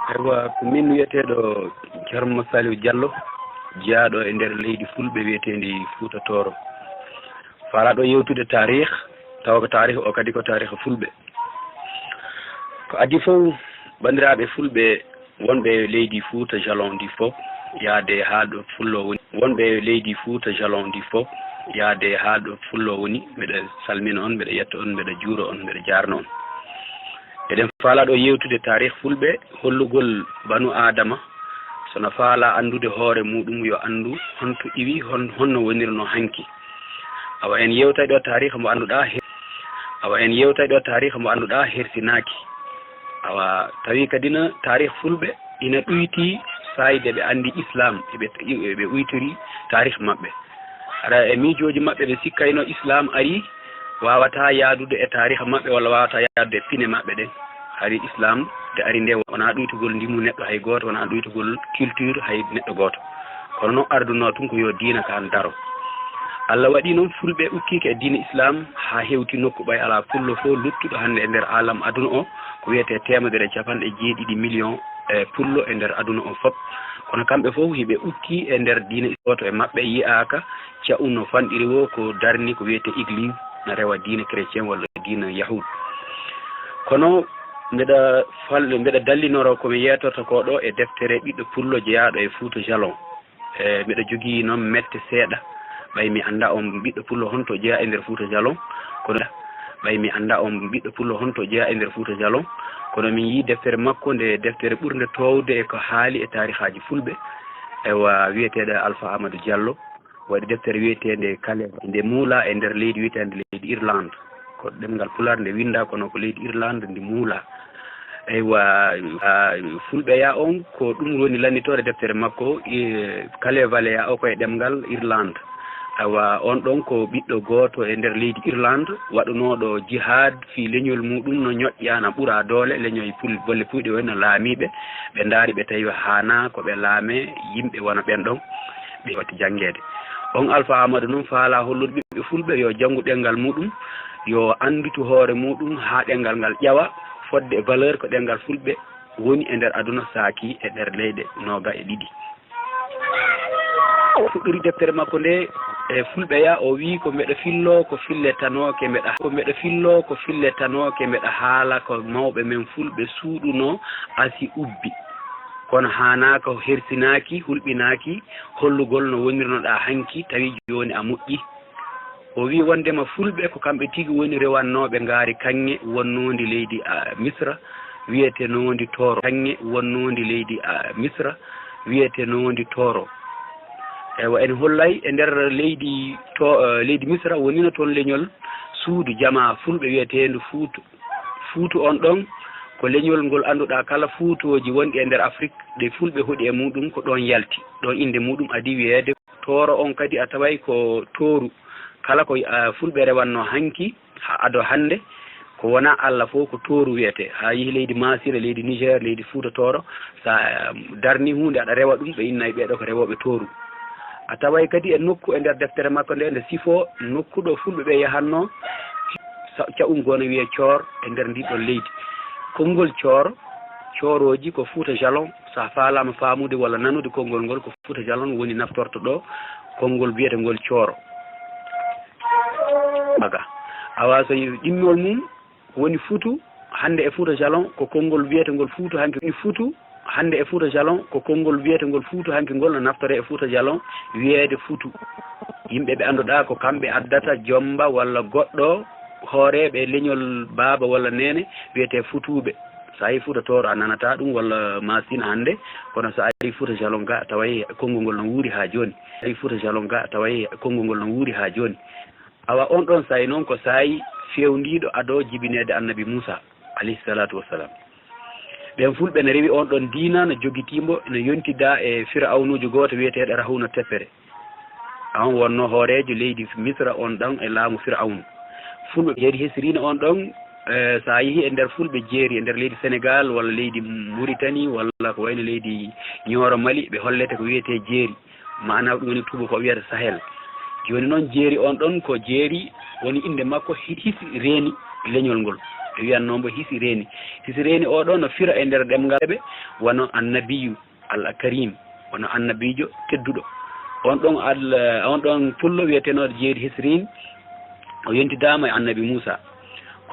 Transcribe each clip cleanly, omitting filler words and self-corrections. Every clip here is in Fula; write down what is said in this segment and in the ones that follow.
Aywa ko min wiyeteɗo Ceerno Saliou Diallo jeyaɗo e nder leydi Fulɓe wiyetendi Fouta Toro. Falaɗo yewtude tarikh tawa ko tarikh o kadi ko tarikh Fulɓe. Ko adi fof bandiraɓe Fulɓe wonɓe leydi Fouta Jalon ndi fof yaade haaɗo fullo woni wonɓe leydi Fouta Jalon ndi fof yaade haaɗo fullo woni mbeɗa salmina on mbeɗa yetta on mbeɗa juuro on mbeɗa jarno on. eɗen faalaɗo yewtude tarikh Fulɓe hollugol banu adama sono faala andude hoore muɗum yo andu honto iwi honno wonirno hanki. Awa en yewtay ɗo tarikh mo annduɗa hersinaki. Awa tawi kadina tarikh Fulɓe ina ɗuyti sayde ɓe andi islam ɓe uytori tarikh maɓɓe. Ara e miijoji maɓɓe ɓe sikkayno islam ari wawata yaadude e tarikh maɓɓe walla wawata yaadude e pine maɓɓe ɗen. Hari islam de ari nde wona ɗuytugol ndimu neɗɗo hay goto, wona ɗuytugol culture hay neɗɗo goto, kono noon arduno tun ko yo diina kan daro. Allah waɗi noon Fulɓe ukkike e diina islam ha hewti nokku ɓay ala pullo fof luttuɗo hande e nder alam aduna o ko wiyete 1.7 million e pullo e nder aduna o foof. Kono kamɓe fof hiɓe ukki e nder diina goto e maɓɓe yiyaka ca'u no fanɗiri wo ko darni ko wiyete église na rewa diina chrétien walla diina yahud. Kono mbeɗa dallinoro komi yetorto ko ɗo e deftere ɓiɗɗo pullo jeyaɗo e Fouta Jalon. Mbeɗa jogui noon mette seeɗa ɓay mi anda on ɓiɗɗo pullo honto jeeya e nder Fouta Jalon kono ɓay mi anda on ɓiɗɗo pullo honto jeeya e nder Fouta Jalon kono min yi deftere makko nde deftere ɓurde towde e ko haali e tarikhaji Fulɓe ewa wiyeteɗo Alpha Amadou Diallo waɗi deftere wiyetede kale nde muula e nder leydi wiyetede leydi Irlande ko ɗemgal pular nde winda kono ko leydi Irlande ndi muula. Eywa Fulɓe ya on ko ɗum woni lannitore deftere makko kale Valéa o koye ɗemgal Irlande. Awa on ɗon ko ɓiɗɗo goto e nder leydi Irlande waɗunoɗo jihad fi leñol muɗum no ñoƴƴana ɓuura doole leñol bolle puyɗe woni no laamiɓe ɓe daari ɓe tawi hana ko ɓe laame yimɓe wona ɓen ɗon ɓe watti janggede. On Alpha Amadou noon faala hollude ɓiɓɓe Fulɓe yo janggu ɗengal muɗum yo anditu hoore muɗum ha ɗengal ngal ƴawa fodde valeur ko ɗengal Fulɓe woni e nder aduna saaki e nder leyɗe 22. O fuɗɗori deftere makko nde e Fulɓe ya o wi ko mbeɗa fillo ko filletanoke mbeɗa haala ko mawɓe men Fulɓe suuɗuno asi ubbi kono hanaka hersinaki hulɓinaki hollugol no wonirnoɗa hanki tawi joni a moƴƴi. O wi wondema Fulɓe ko kamɓe tigi woni rewannoɓe ngaari kanŋe wonnodi leydi Misra wiyete nondi Toro. Ewa en hollay e nder leydi Misra wonino toon leñol suudu jama Fulɓe wiyetendu Fuutu on ɗon ko leñol ngol annduɗa kala Fuutoji wonɗi e nder Afrique ɗe Fulɓe hoɗi e muɗum ko ɗon yalti ɗon inde muɗum adi wiyede Toro on kadi a taway ko Toru kala ko Fulɓe rewanno hanki ado hande ko wona Allah fof ko Toru wiyete ha yeehi leydi Masira leydi Niger leydi Fouta Toro sa darni hunde aɗa rewa ɗum ɓe innayi ɓeɗo ko rewoɓe Toru. A taway kadi e nokku e nder deftere makko nde sifo nokku ɗo Fulɓe ɓe yahanno ca'um gono wiye Coor e nder ndiɗon leydi. Konngol Cooroji ko Fouta Jalon sa faalama faamude walla nanude konngol ngol ko Fouta Jalon woni naftorto ɗo konngol biyetengol Cooro. Awa so ɗimmol mum woni Fuutu hande e Fouta Jalon ko konngol wiyetegol Fuutu hanki hande e Fouta Jalon ko konngol wiyetegol Fuutu hanki ngol no naftore e Fouta Jalon wiyeede Fuutu. Yimɓe ɓe annduɗa ko kamɓe addata jomba walla goɗɗo hooreɓe leñol baaba walla nene wiyete Fuutuɓe. Sa yi Fouta Toro a nanata ɗum walla Masina hande kono so ari Fouta Jalon ga taway konngol ngol no wuuri ha joni. Awa on ɗon sayi noon ko sayi fewndiɗo ado jibinede annabi Moussa alayhi salatu wassalam. ɓen Fulɓe ne rewi on ɗon diina no jogitimbo no yontida e Firawnujo goto wiyeteɗo Rahuna Tefere on wonno hoorejo leydi Misra on ɗon e laamu Firawnu. Fulɓe jeeri hesirino on ɗon sa yeehi e nder Fulɓe jeeri e nder leydi Sénégal walla leydi Mauritanie walla ko wayno leydi Nioro Mali ɓe hollete ko wiyete jeeri mana ɗum woni tuba ko wiyata Sahel. Joni noon jeeri on ɗon ko jeeri woni inde makko hisi reeni leñol ngol ɓe wiyannombo Hisireni. Hisireni oɗo no fira e nder ɗemgal ɓe wono annabiyu al karim, wono annabijo tedduɗo. On ɗon pullo wiyetenoɗo jeeri Hisrin o yentidama e annabi Moussa.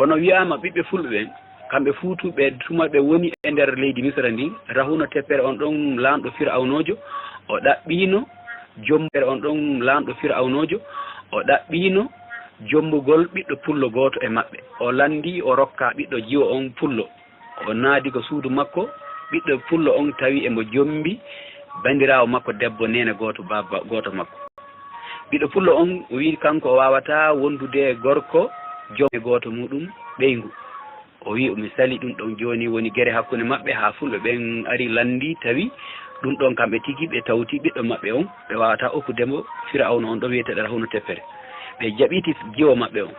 kono wiyama ɓiɓɓe fulɓe ɓen kamɓe fuutuɓe tumaɓe woni e nder leydi Misra ndi. Rahuna Teppere on ɗon laamɗo Firawnojo o ɗaɓɓino jombere on ɗon laamɗo Firawnojo o ɗaɓɓino jombugol ɓiɗɗo pullo goto e maɓɓe. O landi o rokka ɓiɗɗo jiwo on pullo, o naadi ko suudu makko. Ɓiɗɗo pullo on tawi emo jombi bandirawo makko debbo nene goto baba goto makko. Ɓiɗɗo pullo on o wi kanko o wawata wondude gorko jomme goto muɗum ɓeygu. O wi omi sali ɗum ɗon joni woni guere hakkude maɓɓe ha fulɓe ɓen ari landi tawi ɗum ɗon kamɓe tigui ɓe tawti ɓiɗɗo maɓɓe on ɓe wawata okkudemo Firawna on ɗo wiyeteɗo Rahuna Teppere. ɓe jaɓiti jiwo maɓɓe on.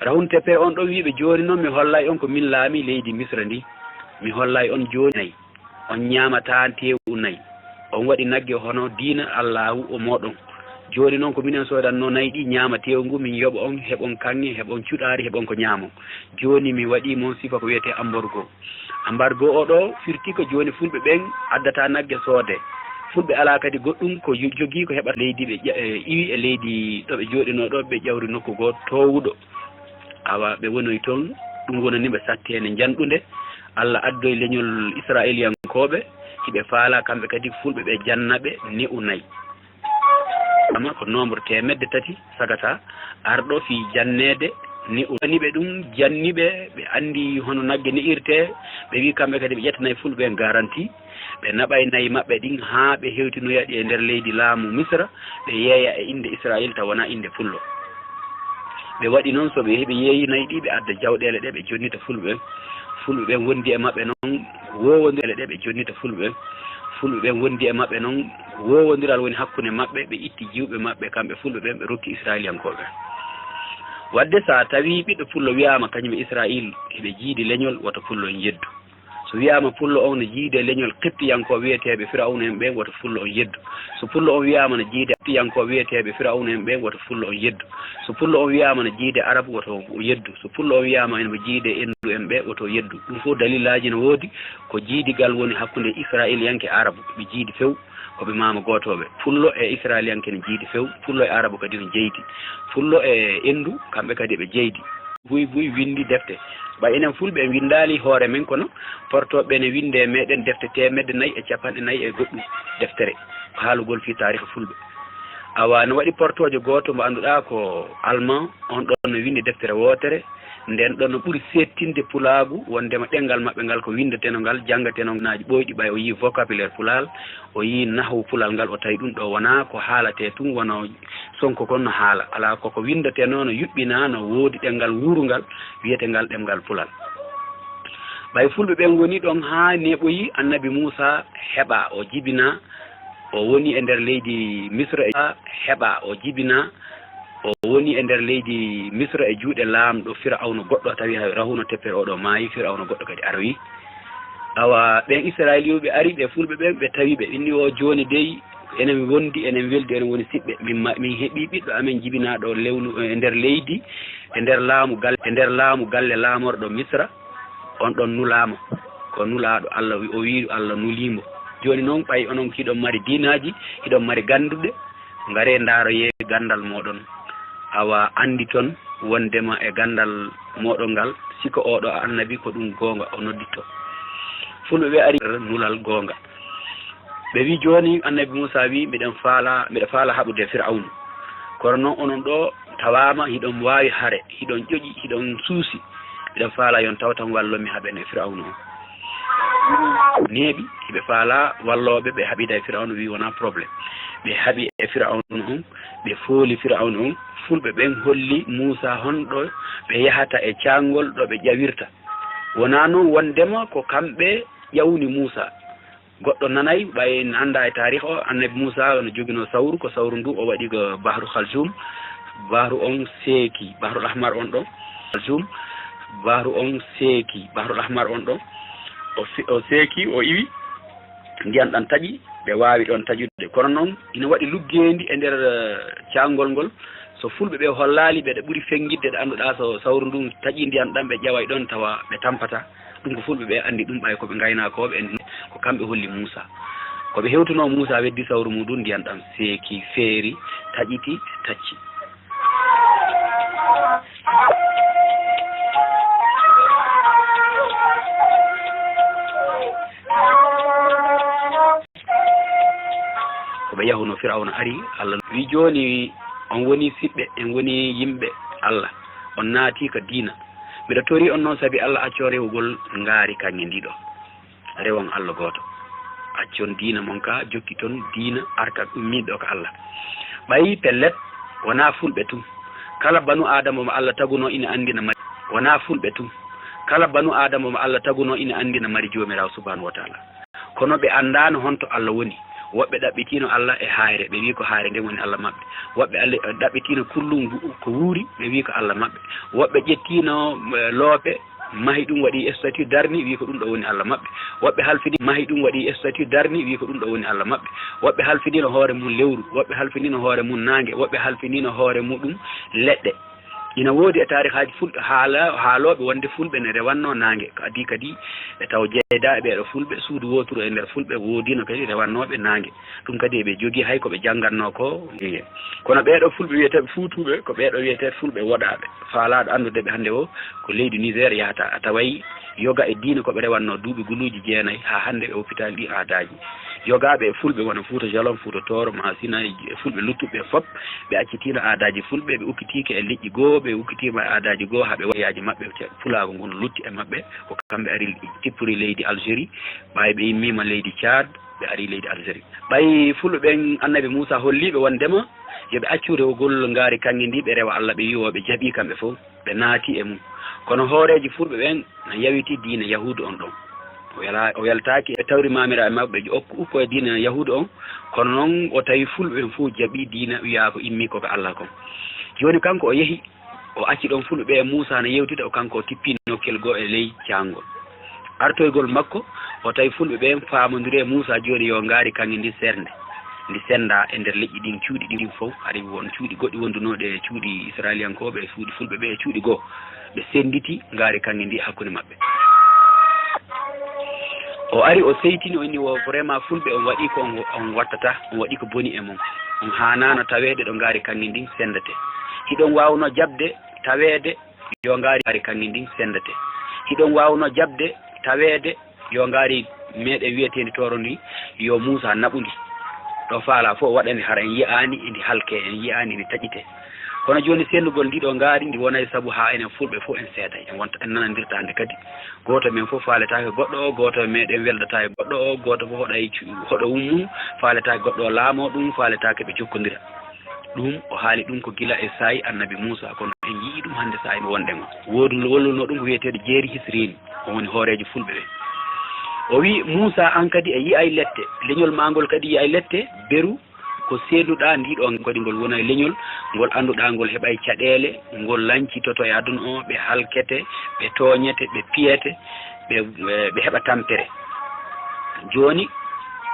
Rahuna Teppere on ɗo wiɓe joni noon mi hollay on ko min laami leydi Misra ndi, mi hollay on joni nayyi on ñamata tewu nayyi, on waɗi nagge hono diina Allahu o moɗon. Joni noon ko minen sodanno nayyi ɗi ñaama tewu ngu min yoɓa on heɓon kanŋe heɓon cuɗari heɓon ko ñaamon. Joni mi waɗi mon sifa ko wiyete embargo oɗo firti ko joni fulɓe ɓen addata nagge soode. Fulɓe ala kadi goɗɗum ko jogui ko heɓata leydi ɓe iwi e leydi ɗo ɓe joɗino ɗo ɓe ƴawri nokku goto towuɗo. Awa ɓe wonoy toon ɗum wonani ɓe satti hene janɗude. Allah addoye leñol Israéliyankoɓe hiɓe faala kamɓe kadi fulɓe ɓe jannaɓe ne unayyi. Ama ko nombre temedde tati sagata arɗo fi jannede ni waniɓe ɗum janniɓe ɓe andi hono nagge ni irte. Ɓe wi kamɓe kadi ɓe ƴettanayi fulɓe en garanti ɓe naɓay nayyi maɓɓe ɗin ha ɓe hewtinoyaɗi e nder leydi laamu Misra ɓe yeeya e inde Israël taw wona inde fullo. Ɓe waɗi noon so ɓe heeɓi yeeyi nayyi ɗi ɓe adda jawɗele ɗe ɓe jonnita fulɓe ɓen wondi e maɓɓe noon wowodire ɗe ɓe jonnita fulɓe ɓen wondi e maɓɓe noon wowodiral woni hakkude maɓɓe ɓe itti jiwɓe maɓɓe kamɓe fulɓe ɓen ɓe rokki Israéliyankoɓe. Wadde sa tawi ɓiɗɗo pullo wiyama kañum e Israël eɓe jiidi leñol woto pullo en yeddu. So wiyama pullo on ne jiide leñol Kiptiyanko wiyeteɓe Firawna en ɓen woto pullo on yeddu. So pullo on wiyama ne jiide Kiptiyanko wiyeteɓe Firawna en ɓen woto pullo on yeddu. So pullo on wiyama ne jiide Arabe woto yeddu. So pullo on wiyama ene jiide Endu en ɓe woto yeddu. Ɗum fof dalilaji ne woodi ko jiidigal woni hakkude Israéliyanke Arabe ɓe jiidi few koɓe mama gotoɓe. Pullo e Israéliyanke ne jiidi few, pullo e Arabe kadi ne jeydi, pullo e Endu kamɓe kadi ɓe jeydi. Buy windi defte ɓay enen fulɓe windali hoore men kono portoɓe ne winde meɗen defte 450 e goɗɗum deftere haalugol fi tariha fulɓe. Awa ne waɗi portoje goto mo annduɗa ko allemand on ɗon no windi deftere wotere nden ɗon no ɓuuri settinde pulagu wondema ɗengal maɓɓe ngal ko windeteno ngal janggateno naji ɓoyɗi ɓay o yi vocabulaire pulal o yi nahwu pulal ngal o tawi ɗum ɗo wona ko haalate tun wono sonko kon no haala ala koko windeteno no yuɓɓina no woodi ɗengal wuurungal wiyetengal ɗemgal pulal. ɓay fulɓe ɓen woni ɗon ha neɓoyi annabi Moussa heɓa o jibina o woni e nder leydi Misra o woni e nder leydi Misra e juuɗe laamɗo Firawna goɗɗo tawi Rahuna Teppere oɗo maayi Firawna goɗɗo kadi arwi. Awa ɓen Israéliyoɓe ari ɓe fulɓe ɓen ɓe tawi ɓe inni o joni dey enen wondi enen weldi enen woni siɓɓe min heeɓi ɓiɗɗo amen jibinaɗo lewnu e nder leydi e nder laamu galle laamorɗo Misra on ɗon nulama ko nulaɗo Allah o wi Allah nulimo. Joni noon ɓay onon kiɗon mari diinaji hiɗon mari ganduɗe ngare ndaroye gandal moɗon. Awa andi toon wondema e gandal moɗon ngal siko oɗo annabi ko ɗum gonga o nodditto. Fulɓe ɓe ari nulal gonga ɓe wi joni annabi Moussa wi mbiɗa faala haɓude Firawna kono noon onon ɗo tawama hiɗon wawi haare hiɗon ƴoƴi hiɗon suusi mbiɗa faala yon taw tan wallomi haɓene Firawna o neeɓi hiɓe faala walloɓe ɓe haɓida e Firawna wi wona probléme ɓe haɓi e Firawna on ɓe fooli Firawna on. Fulɓe ɓen holli Moussa honɗo ɓe yahata e cangol ɗo ɓe ƴawirta wona noon wondema ko kamɓe ƴawni Moussa. Goɗɗo nanayi ɓay anda e tarih o annabi Moussa no jogino sawru ko sawru ndu o waɗi ko bahru Khalzoum. Bahru on seeki Bahrul Ahmar on ɗon Khalzoum bahru on seeki Bahrul Ahmar on ɗon o seeki o iwi ndiyam ɗan taƴi ɓe wawi ɗon taƴude kono noon ina waɗi luggendi e nder cangol ngol so fulɓe ɓe hollali ɓeɗe ɓuuri fengidde ɗe annduɗa so sawru ndun taƴi ndiyan ɗam ɓe ƴeway ɗon tawa ɓe tampata ɗum ko fulɓe ɓe andi ɗum ɓay koɓe gaynakoɓe en ko kamɓe holli Moussa koɓe hewtuno Moussa weddi sawru muɗum ndiyan ɗam seeki feeri taƴiti tacci koɓe yahuno Firawna ari Allah wi joni on woni siɓɓe en woni yimɓe Allah on naati ko diina mbiɗa tori on noon saabi Allah acco rewugol ngaari kanŋe ndiɗo rewon Allah goto accon diina mon ka jokki toon diina arka ummiɗo ko Allah ɓayi pellet wona fulɓe tum kala banu adama mo Allah taguno ina andina mari wona fulɓe tum kala banu adama mo Allah taguno ina andina mari jomirawo subhanahu wa taala kono ɓe andano honto Allah woni woɓɓe ɗaɓɓitino Allah e haare ɓe wi ko haare nden woni Allah maɓɓe woɓɓe ɗaɓɓitino kullum ko wuuri ɓe wi ko Allah maɓɓe woɓɓe ƴettino loope mahi ɗum waɗi statut darni wi ko ɗum ɗo woni Allah maɓɓe woɓɓe halfini mahi ɗum waɗi statut darni wi ko ɗum ɗo woni Allah maɓɓe woɓɓe halfinino hoore mum lewru woɓɓe halfinino hoore mum nangue woɓɓe halfinino hoore muɗum leɗɗe ina woodi e tarihaji fulɓe haaloɓe wonde fulɓe ne rewanno nangue adi kadi e taw jeeyda e ɓeeɗo fulɓe suudu woturu e nder fulɓe woodino kadi rewannoɓe nangue ɗum kadi eɓe jogui hay koɓe jangganno ko kono ɓeeɗo fulɓe wiyeteɓe fuutuɓe ko ɓeeɗo wiyete fulɓe woɗaɓe faalaɗo andudeɓe hannde o ko leydi Niger yahata a tawayi yoga e diina koɓe rewanno duuɓi guluji jeenayyi ha hannde ɓe hôpital ɗi aadaji yogaɓe e fulɓe wona Fouta Jalon Fouta Toro Masina fulɓe luttuɓe fof ɓe accitino aadaji fulɓe ɓe ukkitike e liƴƴi goo ɓe ukkitima e aadaji goo haaɓe wayaji mabɓe fulago ngon lutti e mabɓe ko kamɓe ari tippori leydi Algérie ɓawi ɓe yimmima leydi Tchad ɓe ari leydi Algérie ɓayi fulɓe ɓen annabi Moussa holliɓe wondema yoɓe accu rewgol ngaari kanŋe ndi ɓe rewa Allah ɓe wiwoɓe jaaɓi kamɓe fof ɓe naati e mum kono hooreji fulɓe ɓen no yawiti diina yahudu on ɗon o weltaki e tawri mamira e mabɓe ukko e diina yahudu on kono noon o tawi fulɓe ɓen fof jaaɓi diina wiya ko immi koɓe Allah kon joni kanko o yeehi o acci ɗon fulɓe ɓe e Moussa no yewtida o kanko o tippi nokkel goo e ley cangol artoygol makko o tawi fulɓe ɓen famodiri e Moussa joni yo ngaari kanŋe ndi sernde ndi senda e nder leƴƴi ɗin cuuɗi ɗin fof ari won cuuɗi goɗɗi wondunoɗe e cuuɗi israélienkoɓe e cuuɗi fulɓe ɓe e cuuɗi goo ɓe senditi ngaari kanŋe ndi hakkude mabɓe o ari o seytini o inni o vraiment fulɓe on waɗi ko on wattata on waɗi ko boni e mum on hanano tawede ɗo ngaari kanŋe ndin sendete hiɗon wawno jabde tawede yo ngaari kanŋe ndin sendete hiɗon wawno jabde tawede yo ngaari meɗen wiyetedi toro ndi yo Moussa naɓudi ɗo faala fof waɗani hara en yiyani ndi halke en yiyani ndi taƴite kono joni sendugol ndiɗo ngaari ndi wonay saabu ha enen fulɓe fof en seeday en wonta en nanadirta hande kadi goto men fof faaletake goɗɗo o goto meɗen weldata e goɗɗo o goto fof hoɗo ummum faaletake goɗɗo o laamo ɗum faaletake ɓe jokkodira ɗum o haali ɗum ko gila e saayi annabi Moussa kono en yii ɗum hande saayi mo wonɗen o woodi wolluno ɗum ko wiyeteɗo jeeri hisrini o woni hooreji fulɓe ɓe o wi Moussa an kadi e yiyay lette leñol ma ngol kadi yiyay lette beru ko seeduɗa ndiɗo kadi ngol wona e leñol ngol annduɗa ngol heɓay caɗele ngol lancitoto e aduna o ɓe halkete ɓe tooñete ɓe piyete ɓe heɓa tampere joni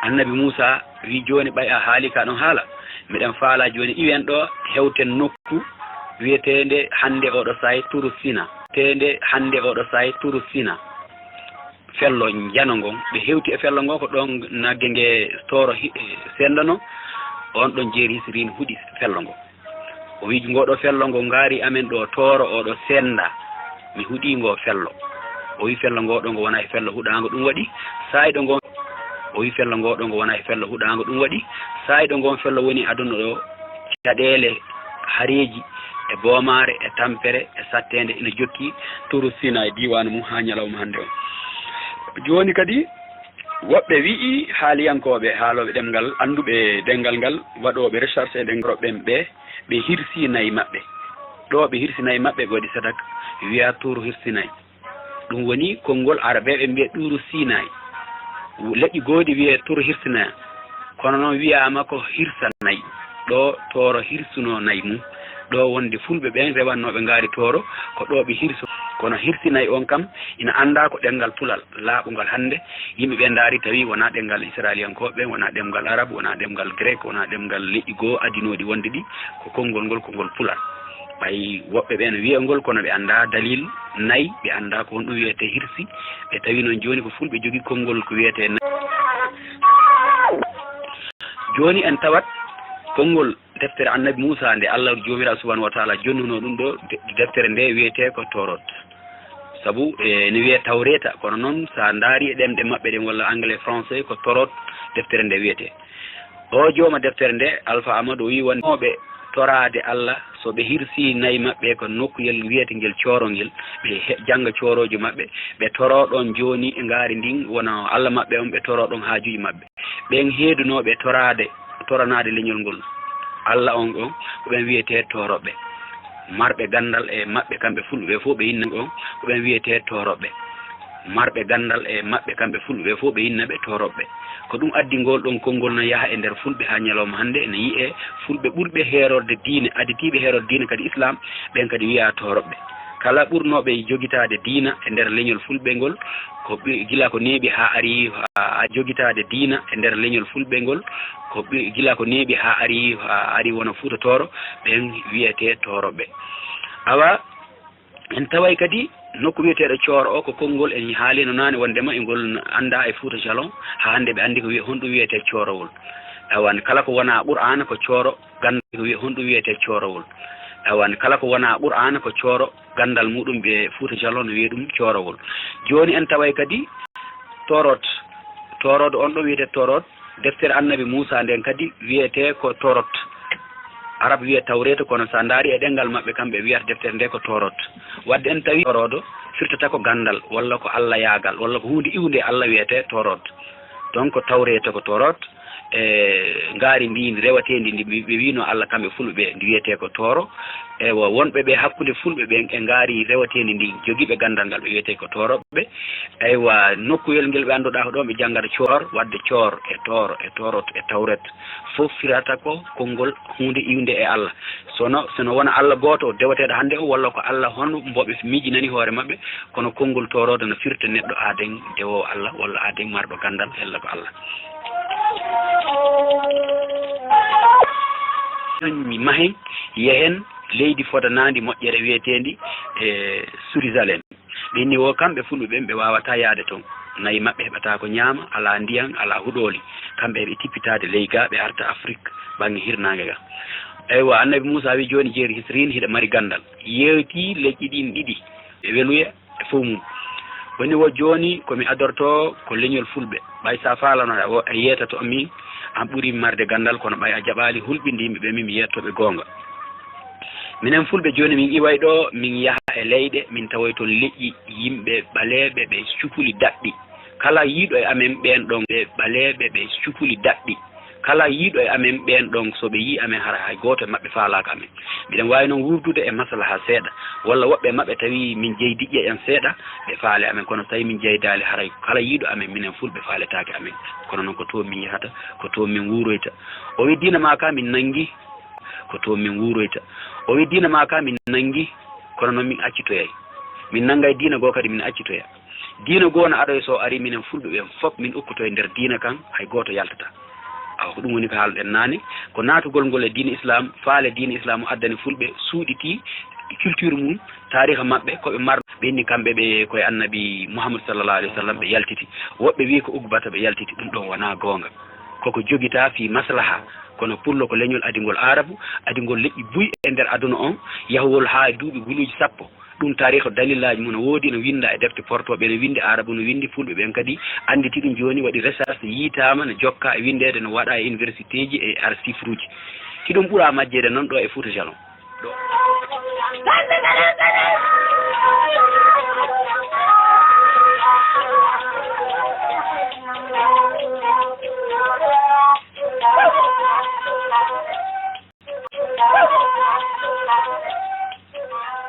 annabi Moussa wi joni ɓay a haali ka ɗon haala miɗen faala joni iwen ɗo hewten nokku wiyetede hande oɗo sayi Turu Sina tende hande oɗo sayi Turu Sina fello jano ngon ɓe hewti e fello ngon ko ɗon nagge nge toro sendano on ɗon jeeri hisrini huuɗi fello ngo o wi ngoɗo fello ngo ngaari amen ɗo tooro oɗo senda mi huuɗingo fello o wi fello ngoɗo ngo wona e fello huuɗango ɗum waɗi sayɗo ngon o wi fello ngoɗo ngo wona e fello huuɗango ɗum waɗi sayɗo ngon fello woni aduna ɗo caɗele hareji e boomare e tampere e sattede ina jokki Turu Sina e diwan mum ha ñalawma hande o joni kadi woɓɓe wii haaliyankoɓe haaloɓe ɗemgal anduɓe dengal ngal waɗoɓe recherche e ɗengroɓen ɓe hirsinayi maɓɓe ɗo ɓe hirsinayi maɓɓe ɓe waɗi sadak wiya Turu hirsinayi ɗum woni konngol arabeɓe mbiye Turu Sinayi leƴƴi gooɗi wiye Turu hirsinaya kono noon wiyama ko hirsanayi ɗo toro hirsuno nayi mum ɗo wonde fulɓe ɓen rewannoɓe ngaari Tooro ko ɗo ɓe hirso kono hirsinayi on kam ina anda ko ɗemgal pulal laaɓungal hannde yimɓe ɓe ndaari tawi wona ɗemgal israéliyankoɓe wona ɗemgal arabe wona ɗemgal grec wona ɗemgal leƴƴi goo adinoɗi wonde ɗi ko konngol ngol ko ngol pulal ɓay woɓɓe ɓe no wiya ngol kono ɓe anda dalil nayi ɓe anda ko honɗum wiyete hirsi ɓe tawi noon joni ko fulɓe jogui konngol ko wiyete joni en tawat konngol deftere annabi Moussa nde Allah jomiraɗo subahanahu wa taala jonnuno ɗum ɗo deftere nde wiyete ko Torot saabu ne wiye Tawreta kono noon sa daari e ɗemɗe mabɓe ɗen walla anglais français ko Torot deftere nde wiyete o jooma deftere nde Alpha Amadou o wi wonɓe torade Allah so ɓe hirsi nayyi mabɓe ko nokkuyel wiyete ngel corongel ɓe jangga coroji mabɓe ɓe toroɗon joni e ngaari ndin wona Allah mabɓe on ɓe toroɗon haajuji mabɓe ɓen heedunoɓe toranade leñol ngol Allah on ko ɓen wiyete toroɓɓe marɓe gandal e mabɓe kamɓe fulɓe fof ɓe yinna on ko ɓen wiyete toroɓɓe marɓe gandal e mabɓe kamɓe fulɓe fof ɓe yinnaɓe toroɓɓe ko ɗum addi ngol ɗon konngol no yaaha e nder fulɓe ha ñalawma hannde ene yiye fulɓe ɓurɓe heerorde diine aditiɓe heerorde diine kadi islam ɓen kadi wiya toroɓɓe kala ɓurnoɓe jogitade diina e nder leñol fulɓe ngol ko gila ko neeɓi ha ari jogitade diina e nder leñol fulɓe ngol ko gila ko neeɓi ha ari wona Fuuta Tooro ɓen wiyete toroɓɓe awa en taway kadi nokku wiyeteɗo Cooro o ko konngol en haalino naane wondema e ngol anda e Fuuta Jalon ha hannde ɓe andi ko honɗum wiyete coorowol awan kala ko wona Qur'ana ko Cooro ganda ko honɗum wiyete coorowol awan kala ko wona Qur'ana ko Cooro gandal muɗum ɓe Fuuta Jalon no wiya ɗum coorowol joni en taway kadi Torod on ɗo wiyete Torod deftere annabi Moussa nden kadi wiyete ko Torot arabe wiye Tawreta kono sa daari e ɗengal mabɓe kamɓe wiyata deftere nde ko Torot wadde en tawi torodo firtata ko gandal walla ko Allah yaagal walla ko hunde iwde Allah wiyete Torot donc Tawreta ko Torot e ngaari ndi rewatendi ndi ɓe wino Allah kamɓe fulɓe ndi wiyete ko Tooro ewa wonɓe ɓe hakkude fulɓe ɓen e ngaari rewatendi ndi jogiiɓe gandal ngal ɓe wiyete ko toroɓe eywa nokkuyel ngel ɓe annduɗa ko ɗon ɓe janggata coor wadde coor e tooro e torot e tawret fof firata ko konngol hunde iwde e Allah sono wona Allah gooto o dewateɗo hannde o walla ko Allah hono mboɓe miijinani hoore maɓɓe kono konngol torode no firta neɗɗo aaden dewowo Allah walla aaden marɗo gandal hella ko Allah mi mahen yehen leydi fodanadi moƴƴere wiyetendi e Jérusalem ɓenni o kamɓe fulɓe ɓen ɓe wawata yaade toon nayi mabɓe heɓata ko ñaama ala ndiyan ala huɗoli kamɓe ɓe tippitade ley ga ɓe arta Afrique banggue hirnage ga eywa annabi Moussa wi joni jeeri hisrine hiɗa mari gandal yewti leƴƴi ɗin ɗiɗi ɓe weluya e fof mum woni wo joni komi adorto ko leñol fulɓe ɓay sa falanoɗa o yeytato min an ɓuuri marde gandal kono ɓay a jaɓali hulɓinde yimɓeɓe min mi yettoɓe gonga minen fulɓe joni min iway ɗo min yaaha e leyɗe min tawoy toon leƴƴi yimɓe ɓaleɓe ɓe cupuli daɗɗi kala yiiɗo e amen ɓen ɗon ɓe ɓaleɓe ɓe cupuli daɗɗi kala yiiɗo e amen ɓen ɗon soɓe yi amen hara hay goto e mabɓe falaka amen mbiɗen wawi noon wurdude e maslaha seeɗa walla woɓɓe mabɓe tawi min jeydi ƴe en seeɗa ɓe faale amen kono tawi min jeydali haray kala yiiɗo amen minen fulɓe faaletake amen kono noon ko to min yahata ko to min wuroyta o wi dina ma ka min nangui ko to min wuroyta o wi dina ma ka min nangui kono noon min accitoyay min nangay dina goo kadi min accitoya dina goo no aɗoy so ari minen fulɓe ɓen fof min ukkotoye nder dina kan hay goto yaltata aw ko ɗum woni ko haalɗen naane ko naatugol ngol e diine islam faale diine islam o addani fulɓe suuɗiti culture mum tariha maɓɓe koɓe mar ɓenni kamɓe ɓe koye annabi Muhammad sallallahu alayhi wa sallam ɓe yaltiti woɓɓe wi ko ugbata ɓe yaltiti ɗum ɗon wona goonga koko jogita fi maslaha kono pullo ko leñol adigol arabu adigol leƴƴi buy e nder aduna on yahwol ha duuɓi guluji sappo ɗum tariha dalillaji mum no woodi no winda e defte portoɓe no windi arabu no windi fulɓe ɓen kadi anditi ɗum joni waɗi recherche yiitama no jokka e windede no waɗa e université ji e archive uji kiɗum ɓuura majjede noon ɗo e Fouta Jalon ɗo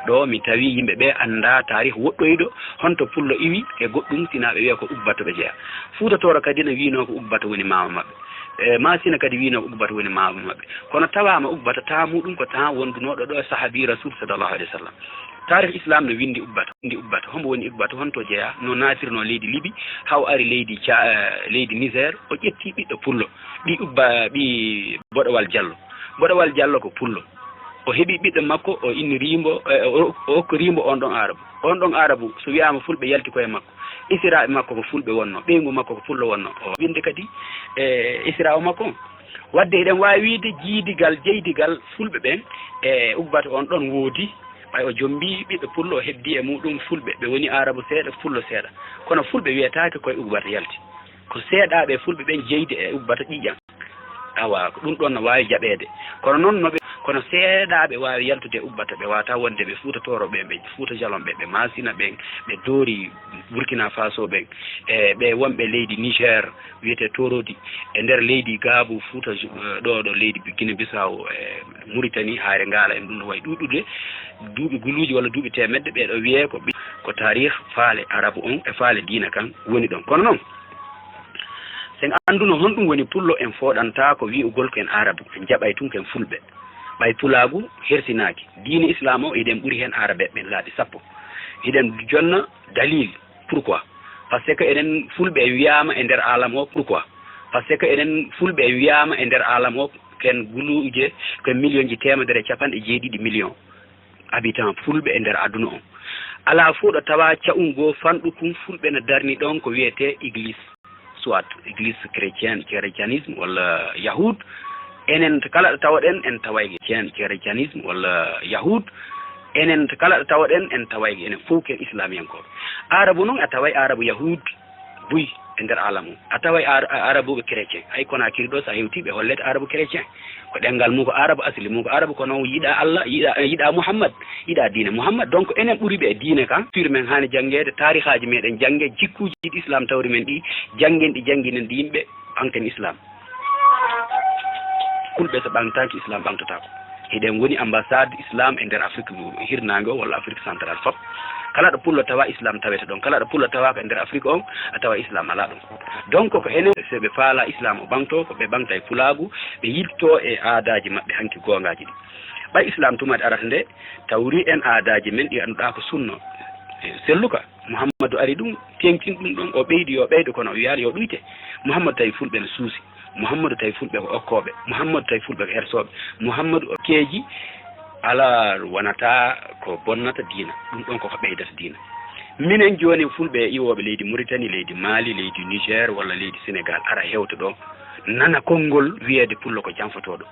ɗo mi tawi yimɓe ɓe anda tarih woɗɗoyɗo honto pullo iwi e goɗɗum sina ɓe wiya ko ubbata ɓe jeeya Fuuta Tooro kadi no wino ko ubbata woni mama mabɓe masina kadi wino ugbata woni maama mabɓe kono tawama ugbata tamuɗum ko ta wondunoɗo ɗo sahabi rasul sallallahu alayhi wa sallam tarikh islam no windi ubbata hombo woni ubbata honto jeeya no natirno leydi libi haw ari leydi niger o ƴetti ɓiɗɗo pullo ɓi boɗowal diallo ko pullo o heeɓi ɓiɗɗo makko o inni rimbo o hokko rimbo on ɗon arabu so wiyama fulɓe yalti koye makko isiraɓe makko ko fulɓe wonno ɓeygu makko ko pullo wonno o winde kadi isra o makko wadde eɗen wawi wiide jiidigal jeydigal fulɓe ɓen ubbata on ɗon woodi ɓay o jombi ɓiɗɗo pullo o heddi e muɗum fulɓe ɓe woni arabu seeɗa pullo seeɗa kono fulɓe wiyetake koye ubbata yalti ko seeɗaɓe fulɓe ɓen jeydi e ubbata ƴiƴam awa ɗum ɗon no wawi jaɓede kono noon noɓe kono seeɗaɓe wawi yaltude e ubbata ɓe wata wonde ɓe Fuuta Tooroɓe ɓe Fuuta Jalon ɓe Masina ɓen ɓe Doori Burkina Faso ɓen ɓe wonɓe leydi Niger wiyete Torodi e nder leydi Gaabu Fuuta ɗo leydi Guinée Bissau e Mauritanie haare ngala en ɗum no wayi ɗuɗude duuɓi guluji walla duuɓi temedde ɓeɗo wiye ko tarikh faale arabu on e faale diina kan woni ɗon kono noon sen anduno honɗum woni pullo en foɗanta ko wi'ugol ken arabu en jaɓay tun ken fulɓe ɓay pulagu hersinaki diine islam o eɗen ɓuuri hen arabe ɓen laaɗi sappo eɗen jonna dalil pourquoi par ce que eɗen fulɓe e wiyama e nder alam o pourquoi par ce que eɗen fulɓe e wiyama e nder alam o ken guluje ko million ji temedere capanɗe jeeɗiɗi million habitant fulɓe e nder aduna o ala fuu ɗo tawa ca'ungo fanɗu kum fulɓe no darni ɗon ko wiyete église soit église chrétianisme walla yahud enen kala ɗo tawaɗen en tawayge chrétianisme walla yahud enen kala ɗo tawaɗen en tawayge enen fof ken islamiyankoɓe arabu noon a taway arabu yahud buy e nder alam o a taway arabuɓe chrétien hay Conakry ɗo sa hewtiɓe hollete arabu chrétien ko ɗengal mum ko arabu asli mum ko arabu kono yiiɗa Allah yiiɗa Mouhammad yiiɗa diine Mouhammad donc enen ɓuuri ɓe e diine kan sur men hani janggede tarihaji meɗen jangge jikkuji ɗi islam tawri men ɗi janggen ɗi jangginen ɗi yimɓe hanken islam fulɓe so ɓantaki islam ɓantotako eɗen woni ambassade islam e nder Afrique hirnange o walla Afrique central foof kala ɗo pullo tawa islam tawete ɗon kala ɗo pullo tawa ko e nder Afrique on a tawa islam ala ɗon donc ko enen soɓe faala islam o ɓanto ko ɓe ɓanta e pulagu ɓe yilto e aadaji maɓɓe hanki gongaji ɗi ɓay islam tumade arata nde tawri en aadaji men ɗi annduɗa ko sunno selluka Mouhammadou ari ɗum tengtin ɗum ɗon o ɓeydi yo ɓeydo kono o wiyani yo ɗuyte Mouhammadou tawi fulɓe ne suusi Mouhammadou tawi fulɓe ko okkoɓe Mouhammadou tawi fulɓe ko hersoɓe Mouhammadou o keeji ala wonata ko bonnata diina ɗum ɗon koko ɓeydata diina minen joni fulɓe iwoɓe leydi Mauritanie leydi Mali leydi Niger walla leydi Sénégal ara hewta ɗo nana konngol wiyede pullo ko janfotoɗo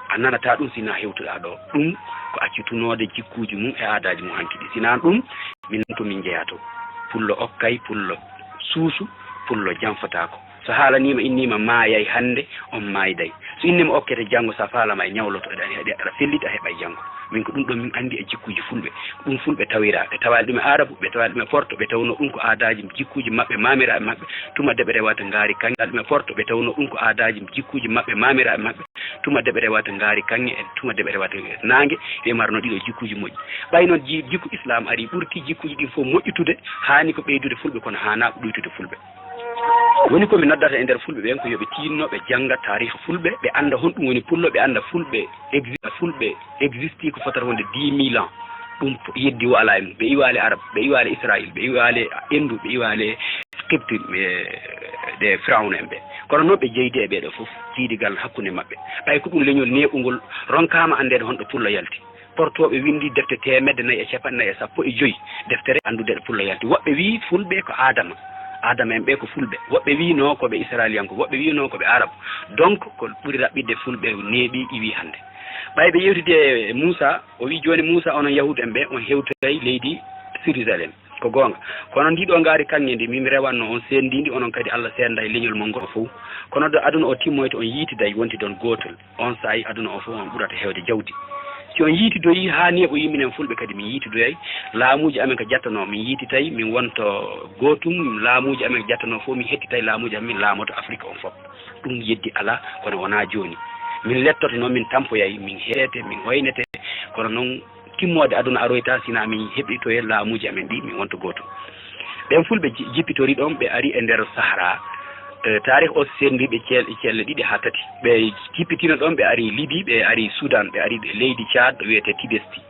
a nanata ɗum sina hewtuɗa ɗo ɗum ko accitunode jikkuji mum e aadaji mum hanki ɗi sinan ɗum min to min jeeyato pullo okkay pullo suusu pullo janfotako so haalanima innima maayay hande on maayday so innima okkete janggo sa faalama e ñawloto aɗa fellita heɓay janggo min ko ɗum ɗon min andi e jikkuji fulɓe ɗum fulɓe tawira ɓe tawali ɗum e arabu ɓe tawali ɗum e forto ɓe tawno ɗum ko aadaji jikkuji maɓɓe mamiraɓe maɓɓe tuma deɓe rewata ngaari kanŋe ɗum e forto ɓe tawno ɗum ko aadaji jikkuji maɓɓe mamiraɓe maɓɓe tuma deɓe rewata ngaari kanŋe e tuma deɓe rewata nangue ɓe marno ɗiɗo jikkuji moƴƴi ɓay noon jikku islam ari ɓurki jikkuji ɗin fof moƴƴitude hani ko ɓeydude fulɓe kono hana ko ɗuytude fulɓe woni komi noddata e nder fulɓe ɓen ko yoɓe tinno ɓe jangga tariha fulɓe ɓe anda honɗum woni pullo ɓe anda fulɓe existi ko fotata wonde 10 000 ans ɗum yeddi wo ala e mum ɓe iwale arabe ɓe iwale israil ɓe iwale endu ɓe iwale scripte de Firawna en ɓe kono noon ɓe jeydi e ɓeɗo foof jiidigal hakkude maɓɓe ɓay ko ɗum leñol neɓugol ronkama andede honɗo pullo yalti portoɓe windi defte 150 deftere andude ɗo pullo yalti woɓɓe wi fulɓe ko adama en ɓe ko fulɓe woɓɓe wi no koɓe israiliyanko woɓɓe wi no koɓe arabe donc ko ɓuuri raɓɓidde fulɓe neeɓi iwi hande ɓay ɓe yewtide Moussa o wi joni Moussa onon yahude en ɓe on hewtoray leydi Jérusalem ko gonga kono ndiɗo ngaari kanŋe ndi mimi rewanno on sendidi onon kadi Allah senda e leñol mon ngol fof kono do aduna o timmoyto on yiitiday wonti don gotol on sayi aduna o fof on ɓurata hewde jawdi si on yiitidoyi ha neeɓo yiminen fulɓe kadi min yiitidoyay laamuji amen ko jattano min yiititay min wonto gotum laamuji amen ko jattano fof min hettitay laamuji amen laamoto Afrique on fof ɗum yeddi ala kono wona joni min lettoto noon min tampoyay min heete min hoynete kono noon timmode aduna aroyta sina min heɓito e laamuji amen ɗi min wonto gotum ɓen fulɓe jippitori ɗon ɓe ari e nder Sahara tarih o sendi ɓe celle ɗiɗi ha tati ɓe kippitino ɗon ɓe ari Libye ɓe ari Soudan ɓe ari ɓe leydi Tchad ɗo wiyete Tibesti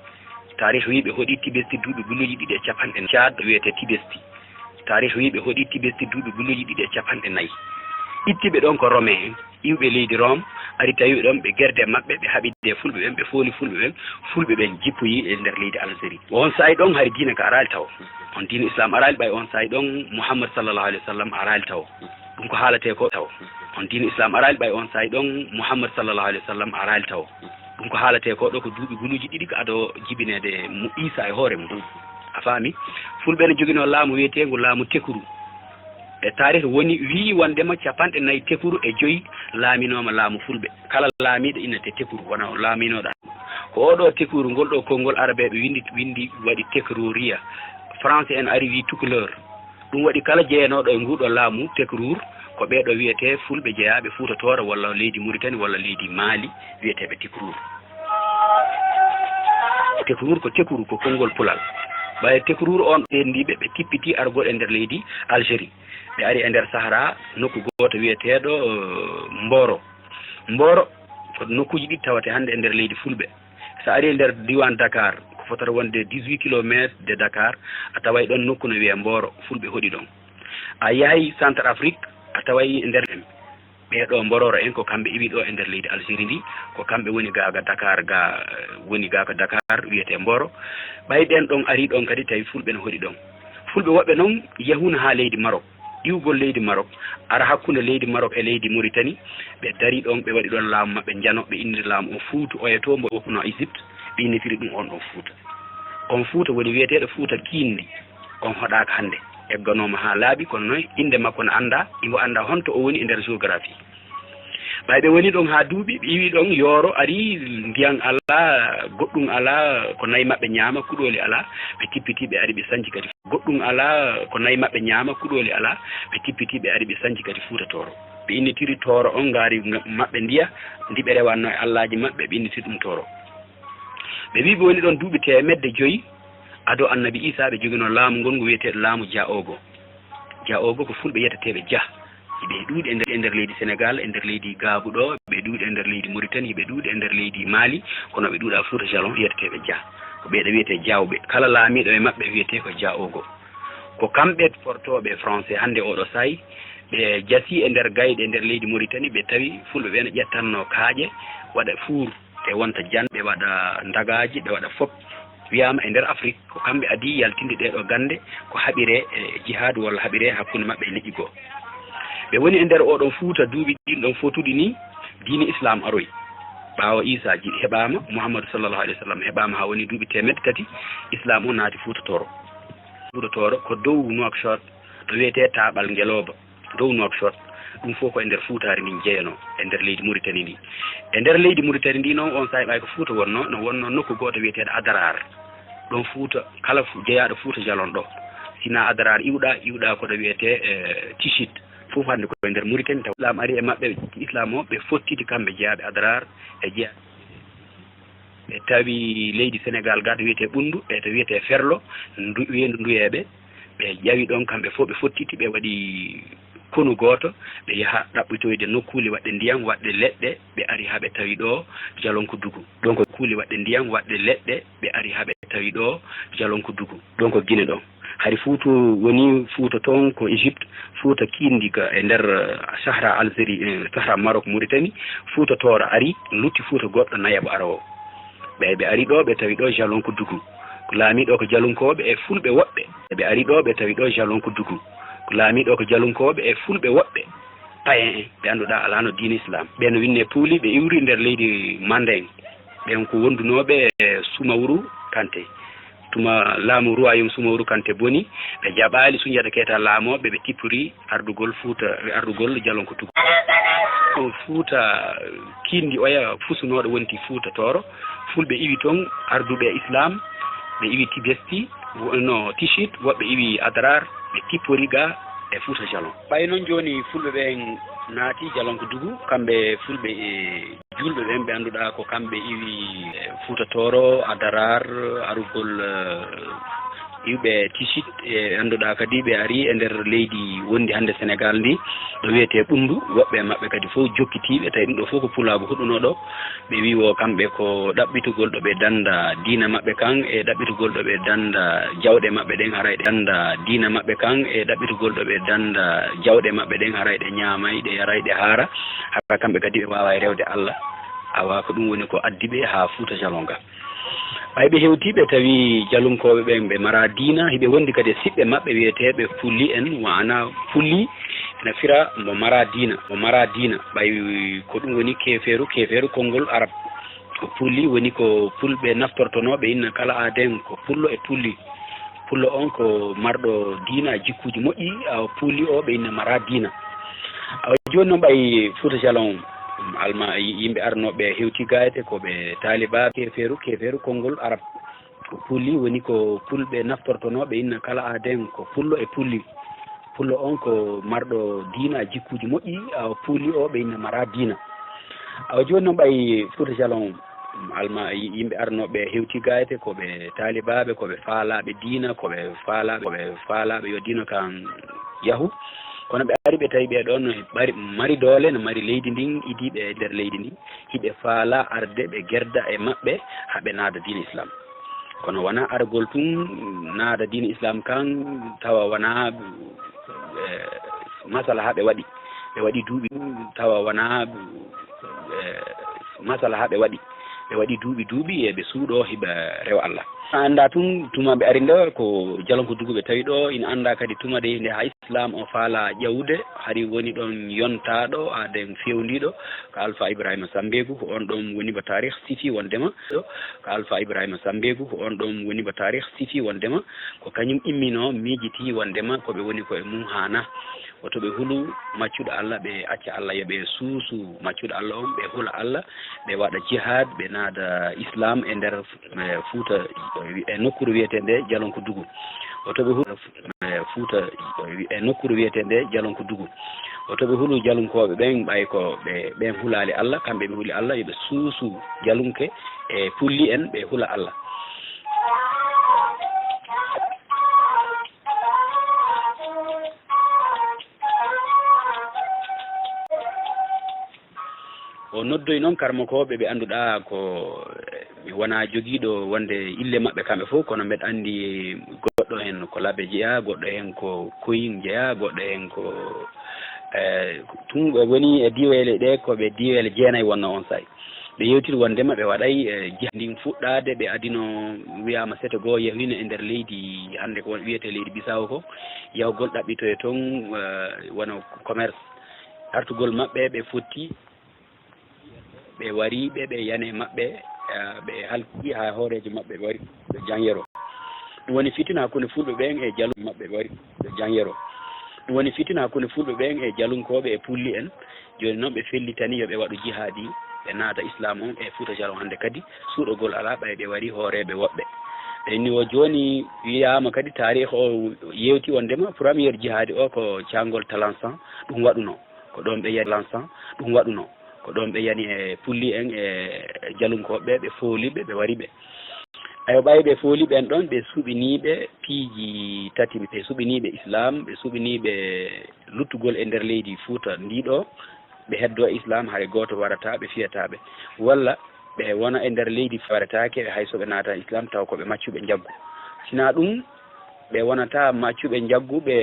tarih wi ɓe hoɗi Tibesti duuɓi gulluji ɗiɗi e capanɗe Tchad ɗo wiyete Tibesti tarih wi ɓe hoɗi Tibesti duuɓi gulluji ɗiɗi e capanɗe nayyi ittiɓe ɗon ko Romain en iwɓe leydi Rome ari tawi ɗon ɓe guerde maɓɓe ɓe haɓide fulɓe ɓen ɓe fooli fulɓe ɓen fulɓe ɓen jippoyi e nder leydi Algérie on saayi ɗon hari diina ka arali taw on diina islam arali ɓay on saayi ɗon Mouhammad sallallahu alayhi wa sallam arali taw ɗum ko haalate ko taw on diina islam arali ɓay on saayi ɗon Mouhammad sallallahu alayhi wa sallam arali taw ɗum ko haalate ko ɗo ko duuɓi guluji ɗiɗi ko aɗo jibinede mo Isa e hoore mum a faami fulɓe ne joguino laamu wiyetego laamu tekuru e tarih woni wi wondema capanɗe nayyi tekuru e joyyi laaminoma laamu fulɓe kala laamiɗo innete tekuru wona o laaminoɗa ko oɗo tekuru ngol ɗo konngol arabe ɓe windi waɗi tekruria français en ari wi tukuleur ɗum waɗi kala jeyanoɗo e nguɗo laamu tekrur ko ɓeɗo wiyete fulɓe jeeyaɓe Fuuta Tooro walla leydi Mauritanie walla leydi Mali wiyeteɓe tekrur tekrur ko tekuru ko konngol pulal ɓaye tekrur on ɓendiɓe ɓe kippiti argol e nder leydi Algérie ɓe ari e nder Sahara nokku goto wiyeteɗo Mboro ko nokkuji ɗiɗi tawate hande e nder leydi fulɓe so ari e nder diwan Dakar ko fotata wonde 18 kilométre de Dakar a taway ɗon nokku no wiye Mboro fulɓe hoɗi ɗon a yahay Centre Afrique a taway e nder ɓeɗo Mbororo en ko kamɓe iwi ɗo e nder leydi Algérie ndi ko kamɓe woni gaga Dakar ga woni gaga Dakar wiyete Mboro ɓay ɓen ɗon ari ɗon kadi tawi fulɓe ne hoɗi ɗon fulɓe woɓɓe noon yahuna ha leydi Maroc iwgol leydi Maroc ara hakkude leydi Maroc e leydi Mauritanie ɓe dari ɗon ɓe waɗi ɗon laamu maɓɓe janoɓe inniri laamu o Fuuta oyato mbo woppuno Égypte ɓe innitiri ɗum on ɗon Fuuta on Fuuta woni wiyeteɗo Fuuta Kindi on hoɗaka hande egganoma ha laaɓi kono noon inde makko ne anda imo anda honto o woni e nder géographie ɓay ɓe woni ɗon ha duuɓi ɓe iwi ɗon yooro ari ndiyan ala goɗɗum ala ko nayyi maɓɓe ñaama kuɗoli ala ɓe tippiti ɓe ari ɓe sanji kadi goɗɗum ala ko nayyi maɓɓe ñaama kuɗoli ala ɓe tippiti ɓe ari ɓe sanji kadi Fuuta Tooro ɓe innitiri Tooro on ngaari maɓɓe ndiya ndi ɓe rewanno e allaji maɓɓe ɓe innitiri ɗum Tooro ɓe wi ɓe woni ɗon duuɓi 100 ado annabi Isa ɓe jogino laamu ngol ngo wiyeteɗo laamu Dia Ogo ko fulɓe yettateɓe Dia ɓe ɗuuɗi e nder leydi Sénégal e nder leydi Gaabu ɗo ɓe ɗuuɗi e nder leydi Mauritanie ɓe ɗuuɗi e nder leydi Mali kono ɓe ɗuuɗa Fuuta Jalon yettateɓe Dia ko ɓeɗo wiyete Diawɓe kala laamiɗo e maɓɓe wiyete ko Dia Ogo ko kamɓe portoɓe français hande oɗo sayi ɓe jasi e nder gayɗe e nder leydi Mauritanie ɓe tawi fulɓe ɓe ne ƴettanno kaaƴe waɗa fuur e wonta jan ɓe waɗa ndagaji ɓe waɗa fop wiyama e nder Afrique ko kamɓe adi yaltinde ɗeɗo gande ko haɓire e jihad walla haɓire hakkude maɓɓe e liƴƴi goo ɓe woni e nder oɗon Fuuta duuɓi ɗin ɗon fotuɗi ni diine islam aroy ɓaawo Isa ji heɓama Mouhammadou sallallahu alayhi wa sallam heɓama ha woni duuɓi 300 islam o naati Fuuta Tooro ko dow Nouakchott ɗo wiyete Taaɓal Ngeloba dow Nouakchott ɗum fof ko e nder Fuutari ndin jeyano e nder leydi Mauritanie ndi e nder leydi Mauritanie ndi noon on sahi ɓay ko Fuuta wonno no wonno nokku goto wiyeteɗo Adarar ɗon Fuuta kala jeeyaɗo Fuuta Jalon ɗo sina Adarar iwɗa koɗo wiyete Tichit fof hande ko e nder Mauritanie taw islam ari e maɓɓe islam o ɓe fottiti kamɓe jeeyaɓe Adarar e jeeya ɓe tawi leydi Sénégal ga to wiyete Ɓundu e to wiyete Ferlo wiyendu Nduyeɓe ɓe ƴawi ɗon kamɓe fof ɓe fottiti ɓe waɗi konu goto ɓe yaaha ɗaɓɓitoyde nokkuli waɗɗe ndiyam waɗɗe leɗɗe ɓe ari haɓe tawi ɗo Jalonko Dugu donc kuuli waɗɗe ndiyam waɗɗe leɗɗe ɓe ari haɓe tawi ɗo Jalonko Dugu donc Guinée ɗon hari Fuuta woni Fuuta toon ko Égypte Fuuta Kindi ka e nder Sahara Algérie Sahara Maroc Mauritanie Fuuta Tooro ari lutti Fuuta goɗɗo nayaɓo arowo ɓe ari ɗo ɓe tawi ɗo Jalonko Dugu ko laamiɗo ko jalunkoɓe e fulɓe woɓɓe ɓe ari ɗo ɓe tawi ɗo Jalonko Dugu ko laamiɗo ko jalunkoɓe e fulɓe woɓɓe payen en ɓe annduɗa alano diine islam ɓen winne puuli ɓe iwri nder leydi Mandeng ɓen ko wondunoɓe Soumaworo Kanté tuma laamu royaume Soumaworo Kanté boni ɓe jaɓali suñjata keta laamoɓe ɓe tippori ardugol Fuuta ardugol Jalonko Dugu Fuuta Kindi oya fusunoɗo wonti Fuuta Tooro fulɓe iwi toon arduɓe islam ɓe iwi Tibesti no Tichit woɓɓe iwi Adarar ɓe tippori ga e Fuuta Jalon ɓay noon joni fulɓe ɓen naati Jalonko Dugu kamɓe fulɓe julɓe ɓen ɓe annduɗa ko kamɓe iwi Fuuta Tooro Adarar arugol yuɓe tisit e annduɗa kadi ɓe ari e nder leydi wondi hannde Sénégal ndi ɗo wiyete ɓundu woɓɓe maɓɓe kadi fof jokkitiɓe tawi ɗum ɗo fof ko pulago huɗuno ɗo ɓe wi o kamɓe ko ɗaɓɓitugol ɗo ɓe danda diina maɓɓe kan e ɗaɓɓitugol ɗo ɓe danda jawɗe maɓɓe ɗen haray ɗe danda diina maɓɓe kan e ɗaɓɓitugol ɗo ɓe danda jawɗe maɓɓe ɗen haray ɗe ñaamay ɗe yaray ɗe haara hara kamɓe kadi ɓe wawa rewde Allah awa ko ɗum woni ko addi ɓe ha Fouta Jalon ga ɓay ɓe hewtiɓe tawi jalunkoɓe ɓen ɓe mara diina hiɓe wondi kadi e siɓɓe maɓɓe wiyeteɓe pulli en wana pulli ene fira mo mara diina ɓay ko ɗum woni keferu konngol arab ko pulli woni ko pulɓe naftortonoɓe inna kala aden ko pullo e pulli pullo on ko marɗo diina jikkuji moƴƴi awa pulli o ɓe inna mara diina awa joni noon ɓay Fouta Jalon alma yimɓe arnoɓe hewti gayte koɓe taliba keferu konngol arab ko pulli woni ko pulɓe naftortonoɓe inna kala aden ko pullo e pulli pullo on ko marɗo diina jikkuji moƴƴi awa pulli o ɓe inna mara diina awa joni noon ɓay Fouta Jalon alma yimɓe arnoɓe hewti gayte koɓe talibaɓe koɓe faalaɓe diina koɓe faalaɓe yo diina kan yahu kono ɓe ari ɓe tawi ɓeɗon mari doole no mari leydi ndin idiɓe e nder leydi ndi hiɓe faala arde ɓe gerda e maɓɓe haɓe naada diina islam kono wona argol tun naada diina islam kan tawa wona masala haɓe waɗi duuɓi tawa wona masala haɓe waɗi duuɓi eɓe suuɗo hiɓe rewa Allah anda tun tuma ɓe ari nde ko Jalonko Dugu ɓe tawi ɗo ina anda kadi tuma de nde ha islam o faala ƴewde hari woni ɗon yontaɗo aden fewniɗo ko Alpha Ibrahima Sambegu ko on ɗon woni ba tarikh sifi wondema ko Alpha Ibrahima Sambegu ko on ɗon woni ba tarikh sifi wondema ko kañum immino miijiti wondema koɓe woni koye mum hana woto ɓe hulu maccuɗo Allah ɓe acca Allah yoɓe suusu maccuɗo Allah on ɓe hula Allah ɓe waɗa jihad ɓe naada islam e nder Fouta e nokkuru wiyete nde Jalonko Dugu woto ɓe hulu Fouta e nokkuru wiyete nde Jalonko Dugu woto ɓe hulu jalunkoɓe ɓen ɓay ko ɓen hulali Allah kamɓe ɓe huuli Allah yoɓe suusu jalunke e pulli en ɓe hula Allah o noddoy noon karmakoɓe ɓe annduɗa ko mi wona joguiɗo wonde ille maɓɓe kamɓe fof kono mbeɗa andi goɗɗo hen ko labbe jeeya goɗɗo hen ko koyin jeeya goɗɗo hen ko tun ɓe woni e diwele ɗe koɓe diwele jeenayyi wonno on sayi ɓe yewtiri wondema ɓe waɗay jiha ndin fuɗɗade ɓe adino wiyama sete goo yahino e nder leydi hande ko wiyete leydi Bisawo ko yahugol ɗaɓɓitoye toon wona commerce artugol maɓɓe ɓe fotti ɓe wari ɓe yane maɓɓe ɓe halki ha hoorejo maɓɓe ɓe wari ɓe jangyero ɗum woni fitina hakkunde fulɓe ɓen e jalum maɓɓe ɓe wari ɓe jangyero ɗum woni fitina hakkunde fulɓe ɓen e jalunkoɓe e pulli en joni noon ɓe fellitani yoɓe waɗu jihadi ɓe naata islam on e Fouta Jalon hande kadi suuɗogol ala ɓay ɓe wari hooreɓe woɓɓe ɓenni o joni wiyama kadi tarikh o yewti wondema premiére jihadi o ko cangol Talansan ɗum waɗuno ko ɗon ɓe yani Talansan ɗum waɗuno ko ɗon ɓe yani e pulli en e jalunkoɓe ɓe fooliɓe ɓe wari ɓe ayo ɓay ɓe fooli ɓen ɗon ɓe suɓiniɓe piiji tati ɓe suɓiniɓe islam ɓe suɓiniɓe luttugol e nder leydi Fouta ndiɗo ɓe heddo islam hay goto warata ɓe fiyataɓe walla ɓe wona e nder leydi waratake hay soɓe naata islam taw koɓe maccuɓe jaggu sina ɗum ɓe wonata maccuɓe jaggu ɓe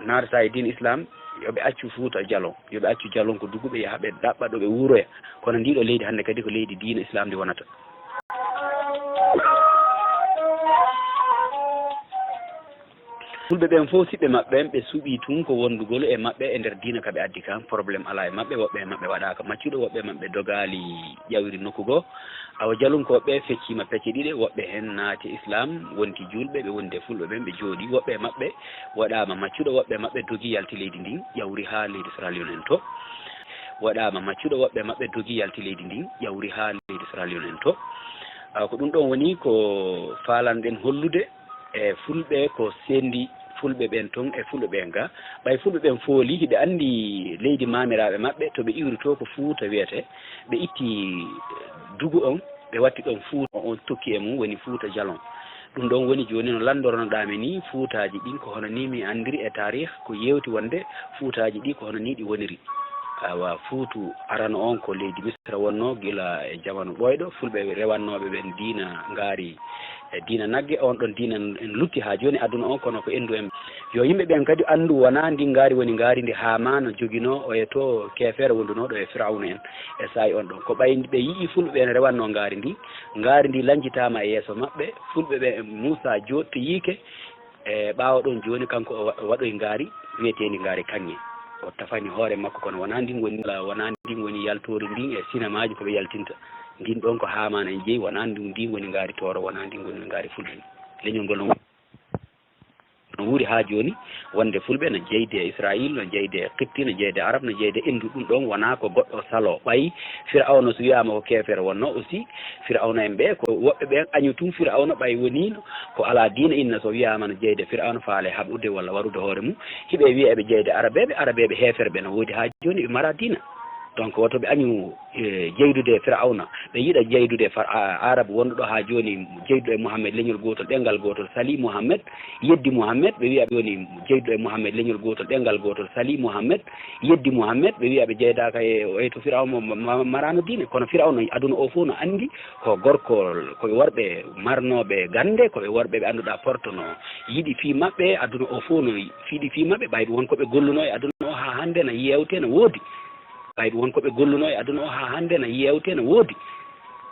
natata e din islam yoɓe accu Fouta Jalon yoɓe accu Jalonko Dugu ɓe yaaha ɓe ɗaɓɓa ɗo ɓe wuuroya kono ndiɗo leydi hannde kadi ko leydi diina islam ndi wonata fulɓe ɓen fof siɓɓe maɓɓe ɓe suuɓi tun ko wondugol e maɓɓe e nder diina kaɓe addi kan probléme ala e maɓɓe woɓɓe e maɓɓe waɗaka maccuɗo woɓɓe e maɓɓe dogali ƴawiri nokku goo awa jalunkoɓe feccima pecce ɗiɗi woɓɓe hen naati islam wonti julɓe ɓe wonde fulɓe ɓen ɓe jooɗi woɓɓe e maɓɓe waɗama maccuɗo woɓɓe e maɓɓe dogi yalti leydi ndin ƴawri ha leydi Sierra Leone en to waɗama maccuɗo woɓɓe e maɓɓe dogi yalti leydi ndin ƴawri ha leydi Sierra Leone en to ko ɗum ɗon woni ko falanɗen hollude e fulɓe ko sendi fulɓe ɓen toon e fulɓe ɓen ga ɓay fulɓe ɓen fooli hiɓe andi leydi mamiraɓe maɓɓe to ɓe iwri to ko Fouta wiyete ɓe itti Dugu on ɓe watti ɗon Fouta on tokki e mum woni Fouta Jalon ɗum ɗon woni joni no landornoɗami ni fuutaji ɗin ko hono ni mi andiri e tarih ko yewti wonde fuutaji ɗi ko hono ni ɗi woniri awa fuutu arano on ko leydi misra wonno gila e jamanu ɓoyɗo fulɓe rewannoɓe ɓen diina ngaari e diina nagge on ɗon diina en lutti ha joni aduna on kono ko endu en yo yimɓe ɓen kadi andu wona ndi ngaari woni ngaari ndi Hamana jogino o e to kefere wondunoɗo e Firawna en e sayi on ɗon ko ɓay ɓe yii fulɓe ɓen rewanno ngaari ndi lancitama e yeeso maɓɓe fulɓe ɓe Moussa jotti yiike e ɓaawa ɗon joni kanko o waɗoye ngaari wiyetendi ngaari kanŋe o tafani hoore makko kono wona ndin woni yaltori ndin e cinéma ji koɓe yaltinta ndin ɗon ko Hamana en jeeyi wona ndin woni ngaari tooro wona ndin woni ngaari fulɓe leñol ngol no wuuri ha joni wonde fulɓe no jeyde e Israil no jeyde e Qibti no jeyde e Arab no jeyde endu ɗum ɗon wona ko goɗɗo salo ɓayi Firawna so wiyama ko kefere wonno aussi Firawna en ɓe ko woɓɓe ɓen añutum Firawna ɓay wonino ko ala diina inna so wiyama no jeyde Firawna faale haɓude walla warude hoore mum hiɓe wiya eɓe jeyde arabeɓe hefere ɓe no woodi ha joni ɓe mara diina donc woto ɓe añu jeydude Firawna ɓe yiiɗa jeydude arabe wonɗo ɗo ha joni jeyduɗo e Mouhammed leñol gotol ɗengal gotol sali Mouhammed yeddi Mouhammed ɓe wiya joni jeyduɗo e Mouhammed leñol gotol ɗengal gotol sali Mouhammed yeddi Mouhammed ɓe wiya ɓe jeydaka e to Firawna marano diine kono Firawna aduna o fof no andi ko gorko koɓe worɓe marnoɓe gande koɓe worɓe ɓe annduɗa portono yiiɗi fi mabɓe aduna o fof no fiiɗi fi mabɓe ɓayde wonkoɓe golluno e aduna o ha hande no yewte no woodi ɓayde wonkoɓe golluno e aduna o ha hande no yewte no woodi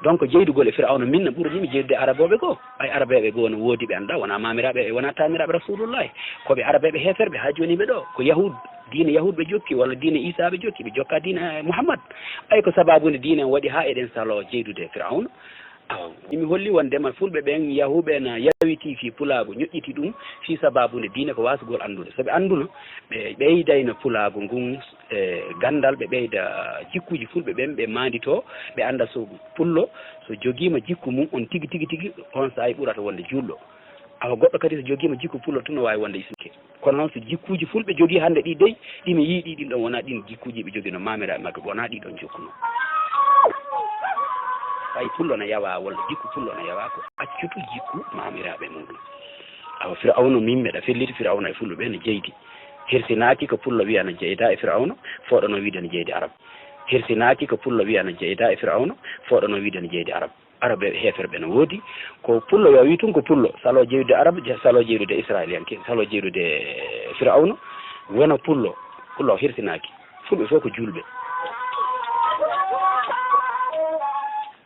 donc jeydugol e Firawna min no ɓuurani mi jeydude araboɓe goo ɓay arabeɓe goo no woodi ɓe annda wona mamiraɓe wona tamiraɓe rasulullahi koɓe arabeɓe heferɓe ha joni ɓe ɗo ko yahud diine yahud ɓe jokki walla diine Isa ɓe jokki ɓe jokka diine Mouhammad ɓay ko sababude diine waɗi ha eɗen salo jeydude e Firawna mi holli wondema fulɓe ɓen yahuɓe na yawiti fi pulago ñoƴƴiti ɗum fi sababude diine ko wasugol andude soɓe anduno ɓe ɓeydayno pulago ngun e gandal ɓe ɓeyda jikkuji fulɓe ɓen ɓe mandito ɓe anda so pullo so joguima jikku mum on tigui on saaha ɓurata wonde julɗo awa goɗɗo kadi so joguima jikku pullo tun no wawi wonde iske kono noon so jikkuji fulɓe jogui hande ɗi dey ɗimi yiiɗi ɗin ɗon wona ɗin jikkuji ɓe jogui no mamiraɓe mabɓe wona ɗiɗon jokkuno ɓay pullo no yawa walla jikku pullo no yawa ko accutu jikku mamiraɓe muɗum awa Firawna min meɗa felliti Firawna e fulɓe ɓe no jeydi hirsinaki ko pullo wiya no jeyda e Firawna foɗono wiide no jeydi Arab hirsinaki ko pullo wiya no jeyda e Firawna foɗono wiide no jeydi arabe hefere ɓe no woodi ko pullo yo wi tun ko pullo salo jeydude Arab salo jeydude Israélienke salo jeydude Firawna wona pullo hirsinaki fulɓe fof ko julɓe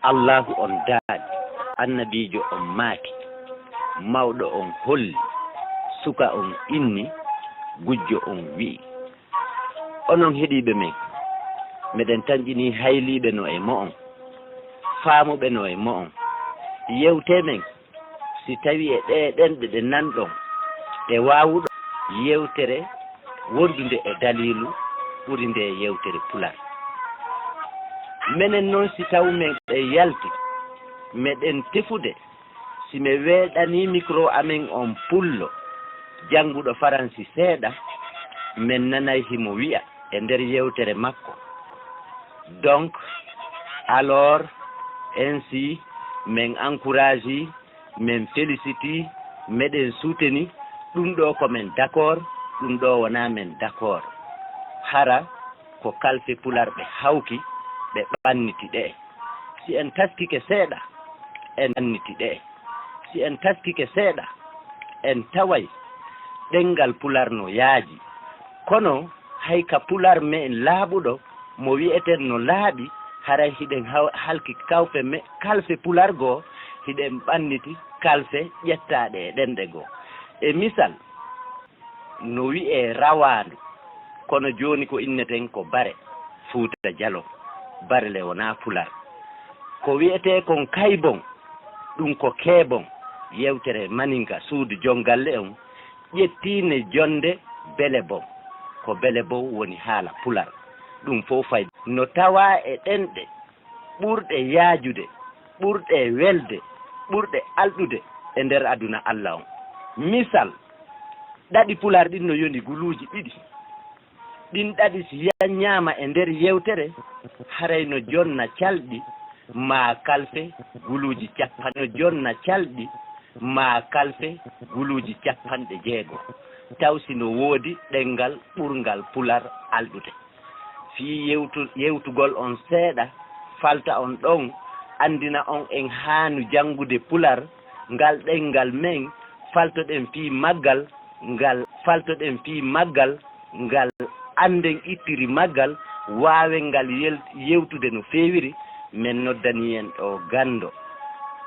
Allahu on daaɗi annabijo on maaki mawɗo on holli suka on inni gujjo on wi'i onon heɗiɓe men meɗen tañƴini hayliɓe no e mo on faamuɓe no e mo on yewte men si tawi e ɗenɗe ɗe nanɗon ɗe wawuɗo yewtere wondude e dalilu ɓuri nde yewtere pular menen noon si taw men ɓe yalti meɗen tefude si mi weeɗani micro amen on pullo jannguɗo faransi seeɗa min nanay himo wi'a e nder yewtere makko donc alors ainsi min encourage min félicite meɗen souteni ɗum ɗo komin d' accord ɗum ɗo wona men d' accord hara ko kalfe pularɓe hawki ɓe ɓanniti ɗe si en taskike seeɗa en ɓanniti ɗe si en taskike seeɗa en taway ɗengal pular no yaaji kono hay ka pular me en laaɓuɗo mo wi'eten no laaɓi haray hiɗen halki kalfe pular goo hiɗen ɓanniti kalfe ƴettaɗe e ɗenɗe goo e misal no wi'e rawaandu kono jooni ko inneten ko bare Fuuta Jallo barele wona pular ko wiyete kon kaybon ɗum ko keebon yewtere maninka suudu jongalle on ƴettine jonde bele bon ko bele bon woni haala pular ɗum fof fayda no tawa e ɗenɗe ɓurɗe yaajude ɓurɗe welde ɓurɗe alɗude e nder aduna Allah on misal ɗaɗi pular ɗin no yoni guluuji ɗiɗi ɗin ɗaɗi si ñaama e nder yewtere haray no jonna calɗi ma kalfe guluuji cappa no jonna calɗi ma kalfe guluuji 60 taw sino woodi ɗenngal ɓurgal pular alɗude fii yewtugol on seeɗa falta on ɗon andina on en haanu janngude pular ngal ɗenngal men faltoɗen fii maggal ngal anden ittiri maggal waawen ngal yewtude no feewiri men noddani en ɗo Gando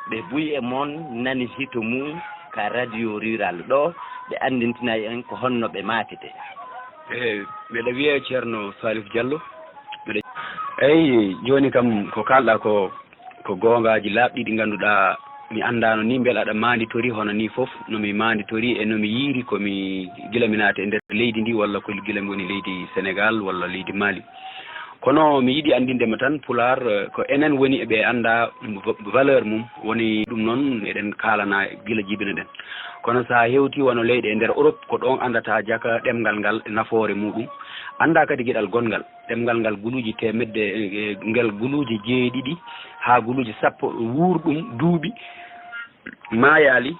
ɓe buyi e moon nani hito mum ka radio rural ɗo ɓe andintinayi en ko honno ɓe maatete. Mbeɗa wiye ceerno Salif Diallo eyyi joni kam ko kalɗa ko gongaji laaɓɗi ɗi ganduɗa mi andano ni beele aɗa manditori hono ni foof nomi manditori e nomi yiiri komi gila mi naate e nder leydi ndi walla ko gila mi woni leydi Sénégal walla leydi Mali kono mi yiiɗi andindema tan Pular ko enen woni eɓe anda valeur mum woni ɗum noon eɗen kalana gila jibina ɗen kono sa hewti wono leyɗe e nder Europe ko ɗon andata jaka ɗemgal ngal nafoore muɗum anda kadi gueɗal gongal ɗemgal ngal guluji temedde ngel guluji 7 ha guluji 10 wuurɗum duuɓi mayali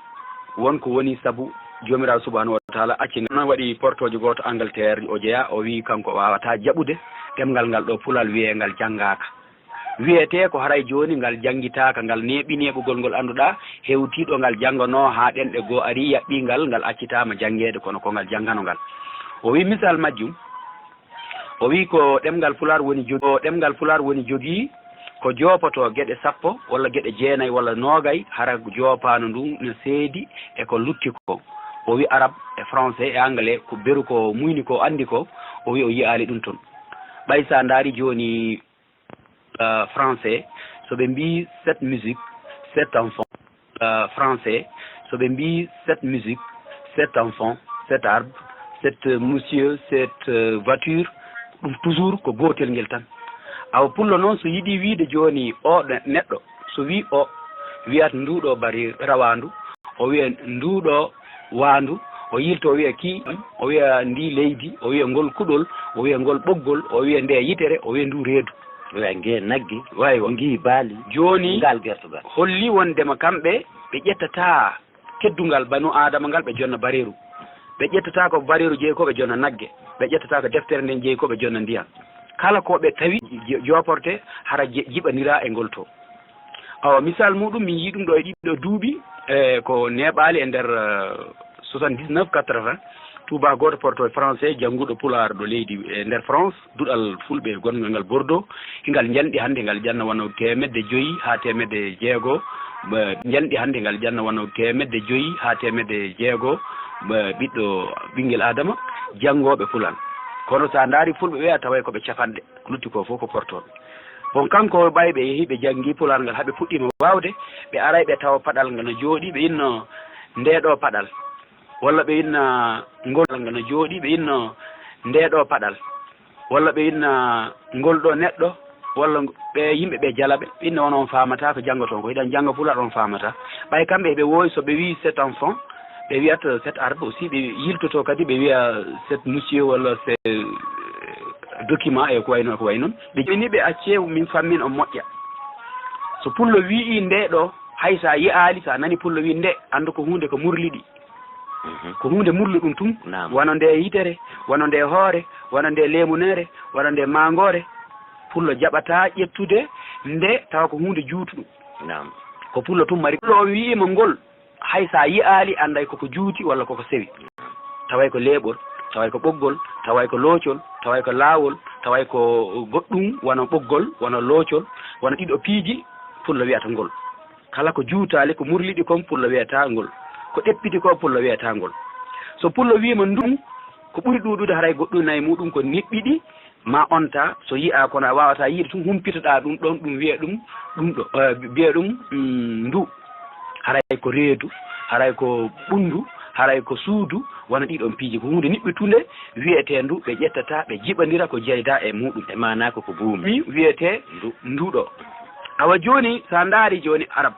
wonko woni saabu jomirawo subahanahu wa taala accini noon waɗi portoje goto Angleterre o jeeya o wi kanko wawata jaɓude ɗemgal ngal ɗo pulal wiye ngal janggaka wiyete ko haray joni ngal janggitaka ngal neeɓi neeɓugol ngol anduɗa hewtiɗo ngal janggano ha ɗenɗe goo ari yaɓɓingal ngal accitama janggede kono ko ngal janggano ngal o wi misal majjum o wi ko ɗemgal Pular woni jogui ko jopoto gueɗe 10 walla gueɗe 9 walla 20 hara jopano ndu no seedi e ko lutti ko o wi arabe e français e anglais ko beru ko muyni ko andi ko o wi o yiyali ɗum toon ɓay sa daari joni français so ɓe mbi cette musique cet enfant français so ɓe mbi cette musique cet enfant cet arbre cet monsieur cette voiture ɗum toujours ko gotel ngel tan awa pullo noon so yiiɗi wiide joni o neɗɗo so wi o wiyata nduɗo bari rawandu o wiya nduɗo wandu o yilto o wiya ki o wiya ndi leydi o wiya ngol kuɗol o wiya ngol ɓoggol o wiya nde yitere o wiya ndu reedu o wiya nge nagge way o ngi baali joni ngal gertugal holli wondema kamɓe ɓe ƴettata teddungal banu adama ngal ɓe jonna bareru ɓe ƴettata ko bareru jeeyi ko ɓe jonna nagge ɓe ƴettata ko deftere nden jeeyi ko ɓe jonna ndiyam kala ko ɓe tawi joporte hara jiɓanira e ngol to awa misal muɗum min yii ɗum ɗo e ɗiɗo duuɓi ko neɓali e nder 79 80 tuba goto porto français jannguɗo Pular ɗo leydi e nder France duɗal fulɓe gongal ngal Bordeaux hingal jalɗi hannde ngal janna wano 500 ha 600 jalɗi hannde ngal janna wano 500 ha 600 ɓiɗɗo ɓinguel adama janngoɓe Pular kono sa daari fulɓe ɓe a taway koɓe capanɗe lutti ko fof ko portoɓe bon kanko ɓay ɓe yeehi ɓe janggui Pular ngal haaɓe puɗɗima wawde ɓe aray ɓe tawa paɗal ngal no jooɗi ɓe inno ndeɗo paɗal walla ɓe inna ngol ngal no jooɗi ɓe inno ndeɗo paɗal walla ɓe inna ngol ɗo neɗɗo walla ɓe yimɓe ɓe jalaɓe ɓe inna wono on famata ko janggoton ko hiɗan jangga Pular on famata ɓay kamɓe ɓe wowi soɓe wi cet enfant ɓe wiyata cet arbre aussi ɓe yiltoto kadi ɓe wiya cet monsieur walla ce document e ko way noon ɓe ni ɓe acce min fammin o moƴƴa so pullo wii ndeɗo hay sa yiyali sa nani pullo wi nde andu ko hunde ko murliɗi ko hunde murli ɗum tum wano nde yitere wano nde hoore wano nde lemunere wano nde mangore pullo jaɓata ƴettude nde tawa ko hunde juutuɗum ko pullo tum mari pullo o wiima ngol hay sa yiyali anday koko juuti walla koko sewi taway ko leeɓol taway ko ɓoggol taway ko loocol taway ko laawol taway ko goɗɗum wona ɓoggol wona loocol wona ɗiɗo piiji pullo wiyata ngol kala ko juutali ko murliɗi kon pullo wiyata ngol ko ɗeppiti ko pullo wiyata ngol so pullo wiima ndum ko ɓuri ɗuɗude haray goɗɗum nayi muɗum ko niɓɓiɗi ma onta so yiya kono a wawata yiide tum humpitoɗa ɗum ɗon ɗum wiya ɗum ɗo biya ɗum ndu haray ko reedu haray ko ɓundu haray ko suudu wona ɗiɗon piiji ko hunde niɓɓitunde wiyete ndu ɓe ƴettata ɓe jiɓandira ko jeyda e muɗum e manako ko buumi wiyete nduɗo awa joni sa daari joni arab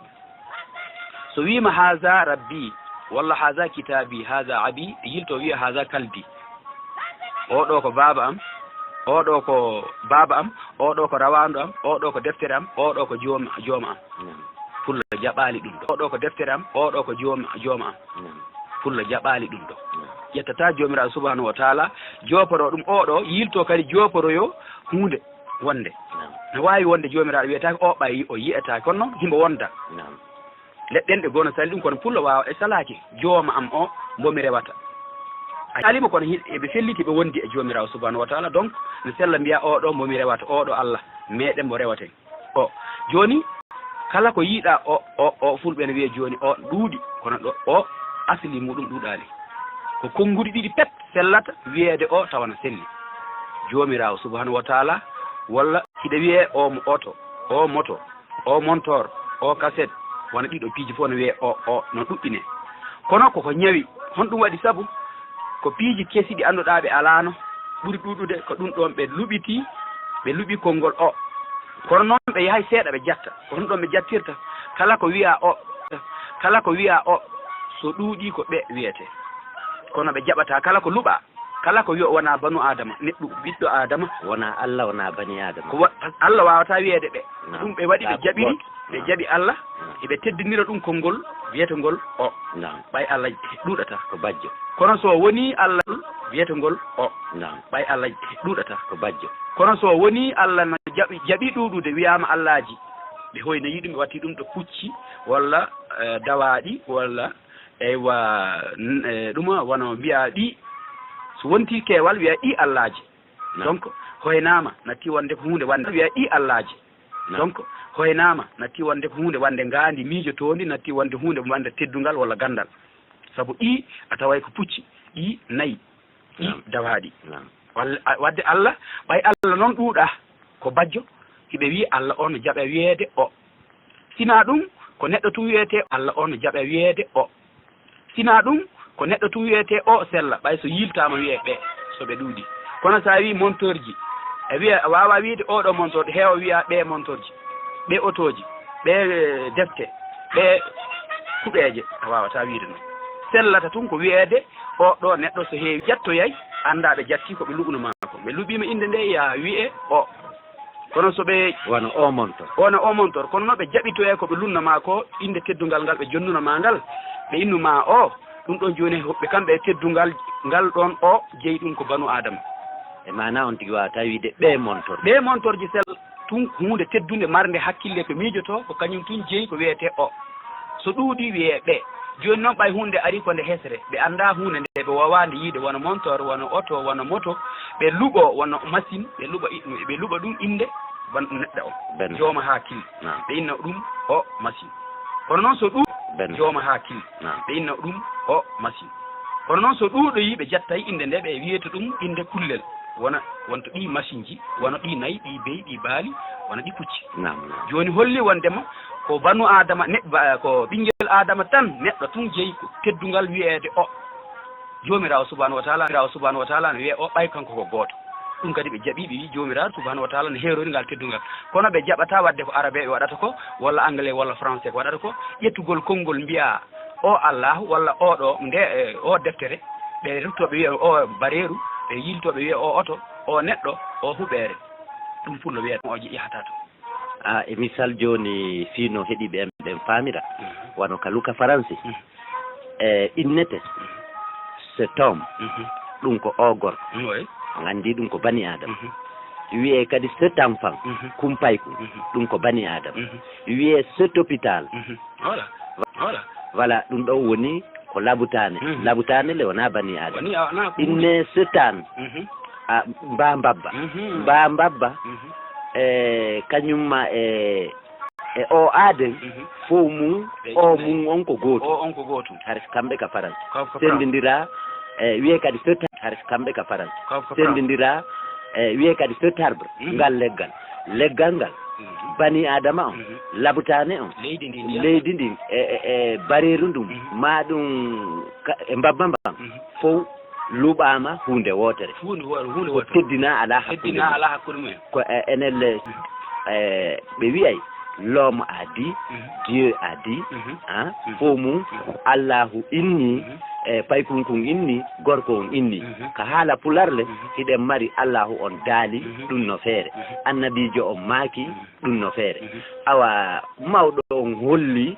so wima haza rabbi walla haza kitabi haza abi yilto wiya haza kalbi oɗo ko baba am oɗo ko baba am oɗo ko rawandu am oɗo ko deftere am oɗo ko jooma am fulla jaɓali ɗum ɗo oɗo ko deftere am oɗo ko jooma am fulla jaɓali ɗum ɗo ƴettata jomiraɗo subahanahu wa taala joporo ɗum oɗo yilto kadi joporoyo hunde wonde no wawi wonde jomiraɗo wiyetake o ɓayi o yiyetake kono noon himɓe wonda leɗɗen ɗe gono sali ɗum kono pulla wawa e salaki jooma am o mbomi rewata alima kono eɓe felliti ɓe wondi e jomiraɗo subahanahu wa taala donc no sella mbiya oɗo mbomi rewata oɗo Allah meɗen mo rewaten o joni kala ko yiiɗa o fulɓe ne wiya joni o ɗuuɗi kono ɗo o asli muɗum ɗuuɗali ko konnguɗi ɗiɗi pet sellata wiyeede o tawana selli jomirawo subahanahu wa taala walla hiɗa wiye omo oto o moto o montor o cassette wona ɗiɗo piiji fof no wiye o no ɗuɗɗine kono koko ñawi hon ɗum waɗi saabu ko piiji kesi ɗi annduɗa ɓe alano ɓuri ɗuɗude ko ɗum ɗon ɓe luɓi konngol o kono noon ɓe yahay seeɗa ɓe jatta ko ɗum ɗon ɓe jattirta kala ko wiya o so ɗuuɗi ko ɓe wiyete kono ɓe jaɓata kala ko luɓa kala ko wiya wona banu adama neɗɗo ɓiɗɗo adama wona Allah wona bani adama ko Allah wawata wiyeede ɓe ɗum ɓe waɗi ɓe jaɓiri ɓe jaɓi Allah eɓe teddinira ɗum konngol wiyetengol o ɓay Allah ɗuɗata ko bajjo kono so woni Allah wiyetengol o ɓay Allah ɗuɗata ko bajjo kono so woni Allah no jaɓi ɗuɗude wiyama Allahji ɓe hoyno yiɗum ɓe watti ɗum ɗo pucci walla dawaɗi walla eywa ɗuma wono mbiya ɗi so wonti keewal wiya ɗi Allahji donc hoynama natti wonde ko hunde wande wiya ɗi Allahji donc hoynama natti wonde ko hunde wande ngandi miijotondi natti wonde hunde wande teddungal walla gandal saabu ɗi a taway ko pucci ɗi nayyi ɗi dawaɗi wadde Allah ɓay Allah noon ɗuuɗa ko bajjo hiɓe wi Allah on jaɓa wiyeede o sina ɗum ko neɗɗo tum wiyete Allah on jaɓa wiyeede o sina ɗum ko neɗɗo tum wiyete o sella ɓay so yiltama wiye ɓe soɓe ɗuuɗi kono sa wi monteur ji e wiya wawa wiide oɗo monteur heewa wiya ɓe monteur ji ɓe autoji ɓe defte ɓe kuɓeje a wawata wiide noon sellata tun ko wiyeede o ɗo neɗɗo so heewi jettoyay anda ɓe jatti koɓe luɓno mako ɓe luɓima inde nde ya wiye o kono soɓe wona o montor kono noon ɓe jaɓitoye koɓe lunnama ko inde teddungal ngal ɓe jonnunama ngal ɓe innuma o ɗum ɗon joni ɓe kamɓe teddungal ngal ɗon o jeeyi ɗum ko banu adama e mana on tigui wawata wiide ɓe montor ji sel tun hunde teddude marde hakkille ko miijoto ko kañum tun jeeyi ko wiyete o so ɗuuɗi wiye ɓe joni noon ɓay hunde ari ko nde hesre ɓe anda hunde nde ɓe wawande yiide wona montor wona auto wona moto ɓe luɓo wona machine ɓe luɓa ɗum inde neɗɗo o jooma hakkille ɓe inna ɗum o machine kono noon so ɗum jooma hakkille ɓe inna ɗum o machine kono noon so ɗuuɗo yi ɓe jattayi inde nde ɓe wiyeta ɗum inde kullel wonto ɗi machine ji wona ɗi nayyi ɗi beyi ɗi baali wona ɗi pucci joni holli wondema ko banu adama ko ɓinguel adama tan neɗɗo tun jeeyi ko teddungal wiyeede o jomirawo subahanahu wa taala ne wiye o ɓay kanko ko gooto ɗum kadi ɓe jaaɓi ɓe wi jomiraɗo subahanahu wa taala ne heerori ngal teddungal kono ɓe jaɓata wadde ko arabe ɓe waɗata ko walla anglais walla français ko waɗata ko ƴettugol konngol mbiya o allahu walla oɗo nde o deftere ɓe ruttoɓe wiya o bareeru ɓe yiltoɓe wiya o oto o neɗɗo o huɓere ɗum fullo wiyata o yahata to e misal joni fino heeɗiɓe ɓen famira wano ka luka français innete cet homme ɗum ko o gorko gandi ɗum ko bani adama wiye kadi cet enfant kumpayku ɗum ko bani adama wiye cet hôpital voilà ɗum ɗon woni ko labutane le wona bani adama inne setan mba mbabba kañumma e o aaden fof mum o mum on ko gootum har kamɓe ka France sendidira wiye kadi cet har kamɓe ka France sendidira wiye kadi cet arbre ngal leggal ngal bani adama on labutane on leydi ndin e bareeru ndum ma ɗum e mbabba mbam fof luɓama hunde wotere ko teddina ala hakkude mumen ko enelle ɓe wiyay l'homme a dit Dieu a dit fof mum Allahu inni e paykunkun inni gorko on inni ko haala pularle hiɗen mari Allahu on daali ɗum no feere annabijo on maaki ɗum no feere awa mawɗo on holli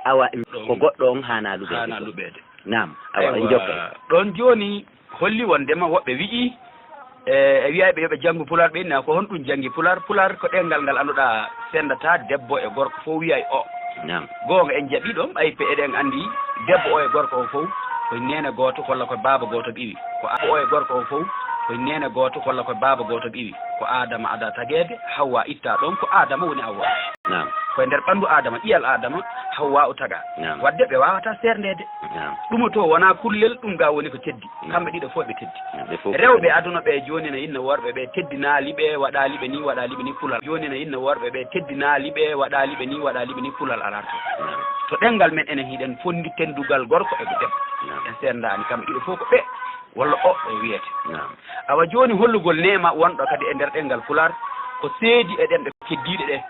awa ko goɗɗo on hana luɓede nam awa en jokka ɗon joni holli wondema woɓɓe wi'i e wiyaɓe yoɓe janggu pular ɓe inna ko honɗum jangi pular ko ɗengal ngal anduɗa sendata debbo e gorko fof wiyay o nam gonga en jaaɓi ɗon ɓay pe eɗen andi debbo o e gorko o fof koye nene goto walla koye baaba goto ɓiwi ko o e gorko o fof koye nene goto walla koye baaba goto ɓiwi ko adama ada tagede Hawwa itta ɗon ko adama woni Hawwa nam koye nder ɓandu adama ƴiyal adama Hawwa o taga wadde ɓe wawata serdede ɗum to wona kullel ɗum ga woni ko teddi kamɓe ɗiɗo fof ɓe teddi rewɓe aduna ɓe joni ne inno worɓe ɓe teddinaliɓe waɗaliɓe ni kulal joni ne inno worɓe ɓe teddinaliɓe waɗaliɓe ni kulal ararto to ɗengal men enen hiɗen fondi tendugal gorko e debbo en serdani kamɓe ɗiɗo fof ko ɓe walla o ɓe wiyete awa joni hollugol nema wonɗo kadi e nder ɗengal pular ko seedi e ɗen ɓe keddiɗe ɗe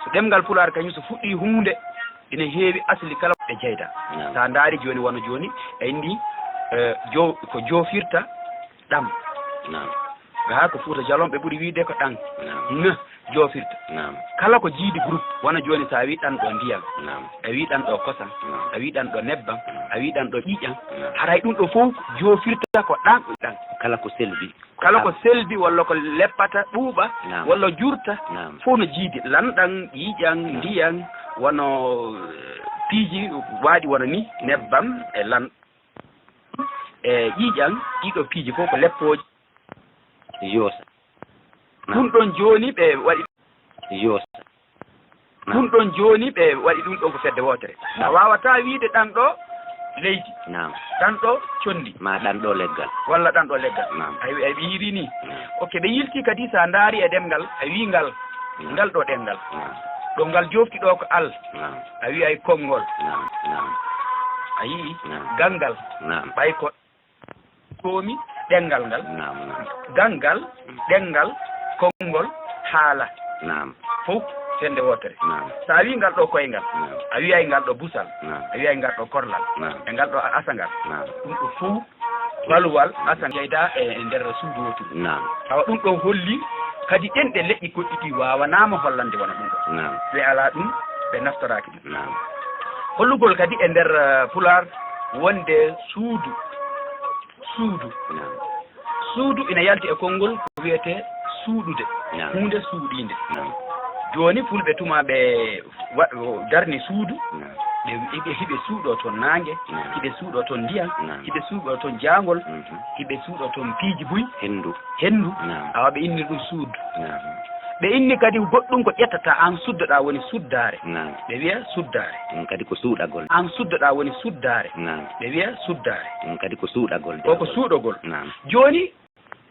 so ɗemgal pular kañum so fuɗɗi hunde ina heewi asli kala ɓe jeyda sa daari joni wono joni e indi ko joofirta ɗam ha ko Fouta Djalon ɓe ɓuuri wiide ko ɗan joofirta kala ko jiidi groupe wona joni sa wi ɗan ɗo ndiyam a wi ɗan ɗo kosam a wi ɗan ɗo nebbam a wi ɗan ɗo ƴiƴam haray ɗum ɗo fof joofirta ko ɗan kala ko selbi walla ko leppata ɓuuɓa walla jurta fof no jiidi lanɗan ƴiƴan ndiyan wono piiji waaɗi wono ni nebbam e lan e ƴiƴan ɗiɗo piiji fof ko leppoji yoosa ɗum ɗon joni ɓe waɗi yoosa ɗum ɗon joni ɓe waɗi ɗum ɗon ko fedde wotere a wawata wiide ɗan ɗo leydi ɗan ɗo condi ma ɗan ɗo leggal walla ɗan ɗo leggal a wiiri ni ok ɓe yilti kadi sa daari e ɗemgal a wi ngal ɗo ɗengal ɗo ngal jofti ɗo ko al a wi ay konngol a yii gangal ɓay ko komi ɗengal ngal gangal ɗengal konngol haala fof sende wotere sa wi ngal ɗo koyngal a wiyay ngal ɗo busal a wiyay ngal ɗo korlal e ngal ɗo asangal ɗum ɗo fof baluwal asan jeyda e nder suudu wotu awa ɗum ɗo holli kadi ɗenɗe leƴƴi goɗɗi ɗi wawanama hollande wona ɗum ɗo ɓe ala ɗum ɓe naftoraki ɗum hollugol kadi e nder pular wonde suudu ina yalti e konngol ko wiyete suuɗude hunde suuɗinde joni fulɓe tuma ɓe darni suudu ɓe hiɓe suuɗo toon nangue hiɓe suuɗo toon ndiyam hiɓe suuɗo toon jangol hiɓe suuɗo toon piiji buy hendu awa ɓe inni ɗum suudu ɓe inni kadi goɗɗum ko ƴettata an suddoɗa woni suddare ɓe wiya suddare kadi ko suuɗagol an suddoɗa woni suddare ɓe wiya suddare kadi ko suuɗagol o ko suuɗogol joni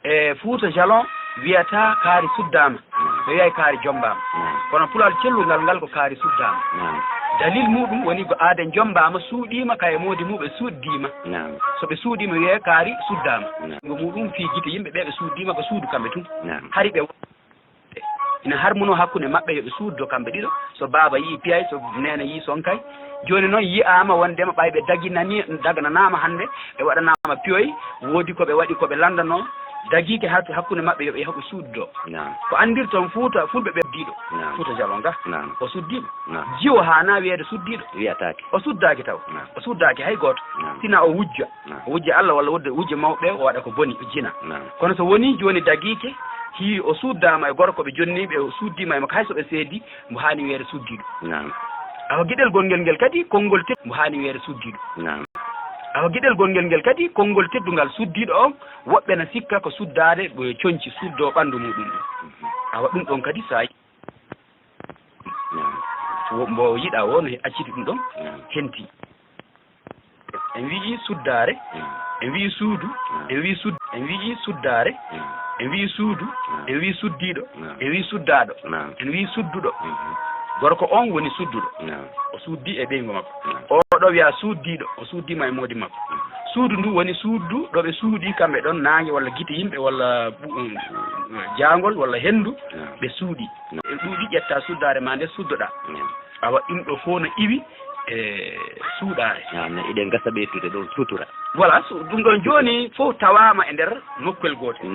e Fouta Djalon wiyata kaari suddama ɓe wiyay kaari jombama kono pulal cellugal ngal ko kaari suddama dalil muɗum woni ko aaden jombama suuɗima kaye modi muɓe suuddima soɓe suuɗima wiye kaari suddama ngo muɗum fi guite yimɓe ɓe ɓe suuddima ko suudu kamɓe tun hari ɓe ina harmuno hakkude maɓɓe yoɓe suuddo kamɓe ɗiɗo so baaba yii piyay so nene yii sonkay joni noon yiyama wondema ɓay ɓe dagananama hande ɓe waɗanama piyoy woodi koɓe waɗi koɓe landano daguike hakkude maɓɓe yoɓe yahoɓe suuddo ko andir toon Fouta fulɓe ɓe suddiɗo Fouta Djalon ga o suddiɗo jiwo hana wiyede suddiɗo wiyatake o suddaki taw o suddaki hay goto sina o wujja Allah walla wujja mawɓe o waɗa ko boni o jina kono so woni joni daguike hi o suddama e gorko ɓe jonniɓe o suddima e makko hay soɓe seedi mo hani wiyede suddiɗo awa gueɗel gonguel ngel kadi konngol teddu mo hani wiyede suddiɗo awa gueɗel gonguel ngel kadi konngol teddugal suddiɗo on woɓɓe na sikka ko suddade ɓe coñci suddo ɓandu muɗum awa ɗum ɗon kadi sa mbo yiɗa o no acciti ɗum ɗon henti en wii suddare en wii suudu en wii suddare en wii suudu en wii suddiɗo en wii suddaɗo en wii sudduɗo gorko on woni sudduɗo o suddi e ɓeygo makko oɗo wiya suddiɗo o suddima e moodi makko suudu ndu woni suudu ɗo ɓe suuɗi kamɓe ɗon nangue walla guite yimɓe walla jangol walla hendu ɓe suuɗi e ɗuuɗi ƴetta suddare ma nde suddoɗa awa ɗum ɗo fof no iwi e suuɗare iɗen gasa ɓeytude ɗon sutura voilà ɗum ɗon joni fof tawama e nder nokkuel gotel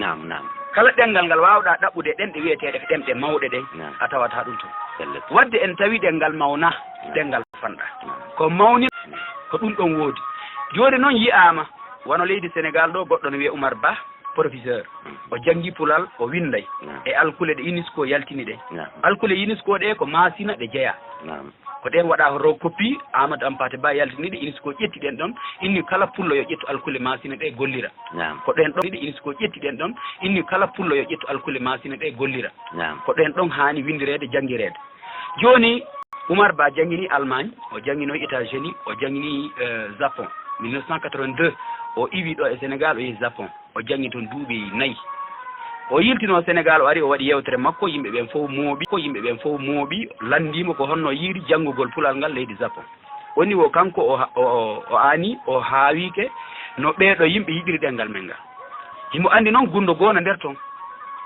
kala ɗengal ngal wawɗa ɗaɓɓude ɗenɗe wiyeteɗe ɗemɗe mawɗe ɗe a tawata ɗum toon wadde en tawi ɗengal mawna ɗengal fanɗa ko mawni ko ɗum ɗon woodi joni noon yiyama wono leydi Sénégal ɗo goɗɗo no wiye Oumar Ba professeur o janggi pulal o winday e alkule ɗe UNESCO yaltini ɗe alkule UNESCO ɗe ko masina ɗe jeeya ko ɗen waɗa ro copie Amadou Hampâté Bâ yaltini ɗe UNESCO ƴetti ɗen ɗon inni kala pullo yo ƴettu alkule masina ɗe gollira ko ɗen ɗon UNESCO ƴetti ɗen ɗon inni kala pullo yo ƴettu alkule masina ɗe gollira ko ɗen ɗon hani windirede jangguirede joni Oumar Ba jangini Allemagne o jangino États-Unis o jangini Japon 1982 o iwi ɗo e Sénégal o yehi Japon o jangi toon duuɓi 4 o yiltino Sénégal o ari o waɗi yewtere makko yimɓe ɓen fof mooɓi landimo ko honno yiiri janngugol pulal ngal leydi Japon woni o kanko o aani o haawike no ɓeeɗo yimɓe yiɗiri ɗengal men ngal himo anndi noon gunndo goona nder toon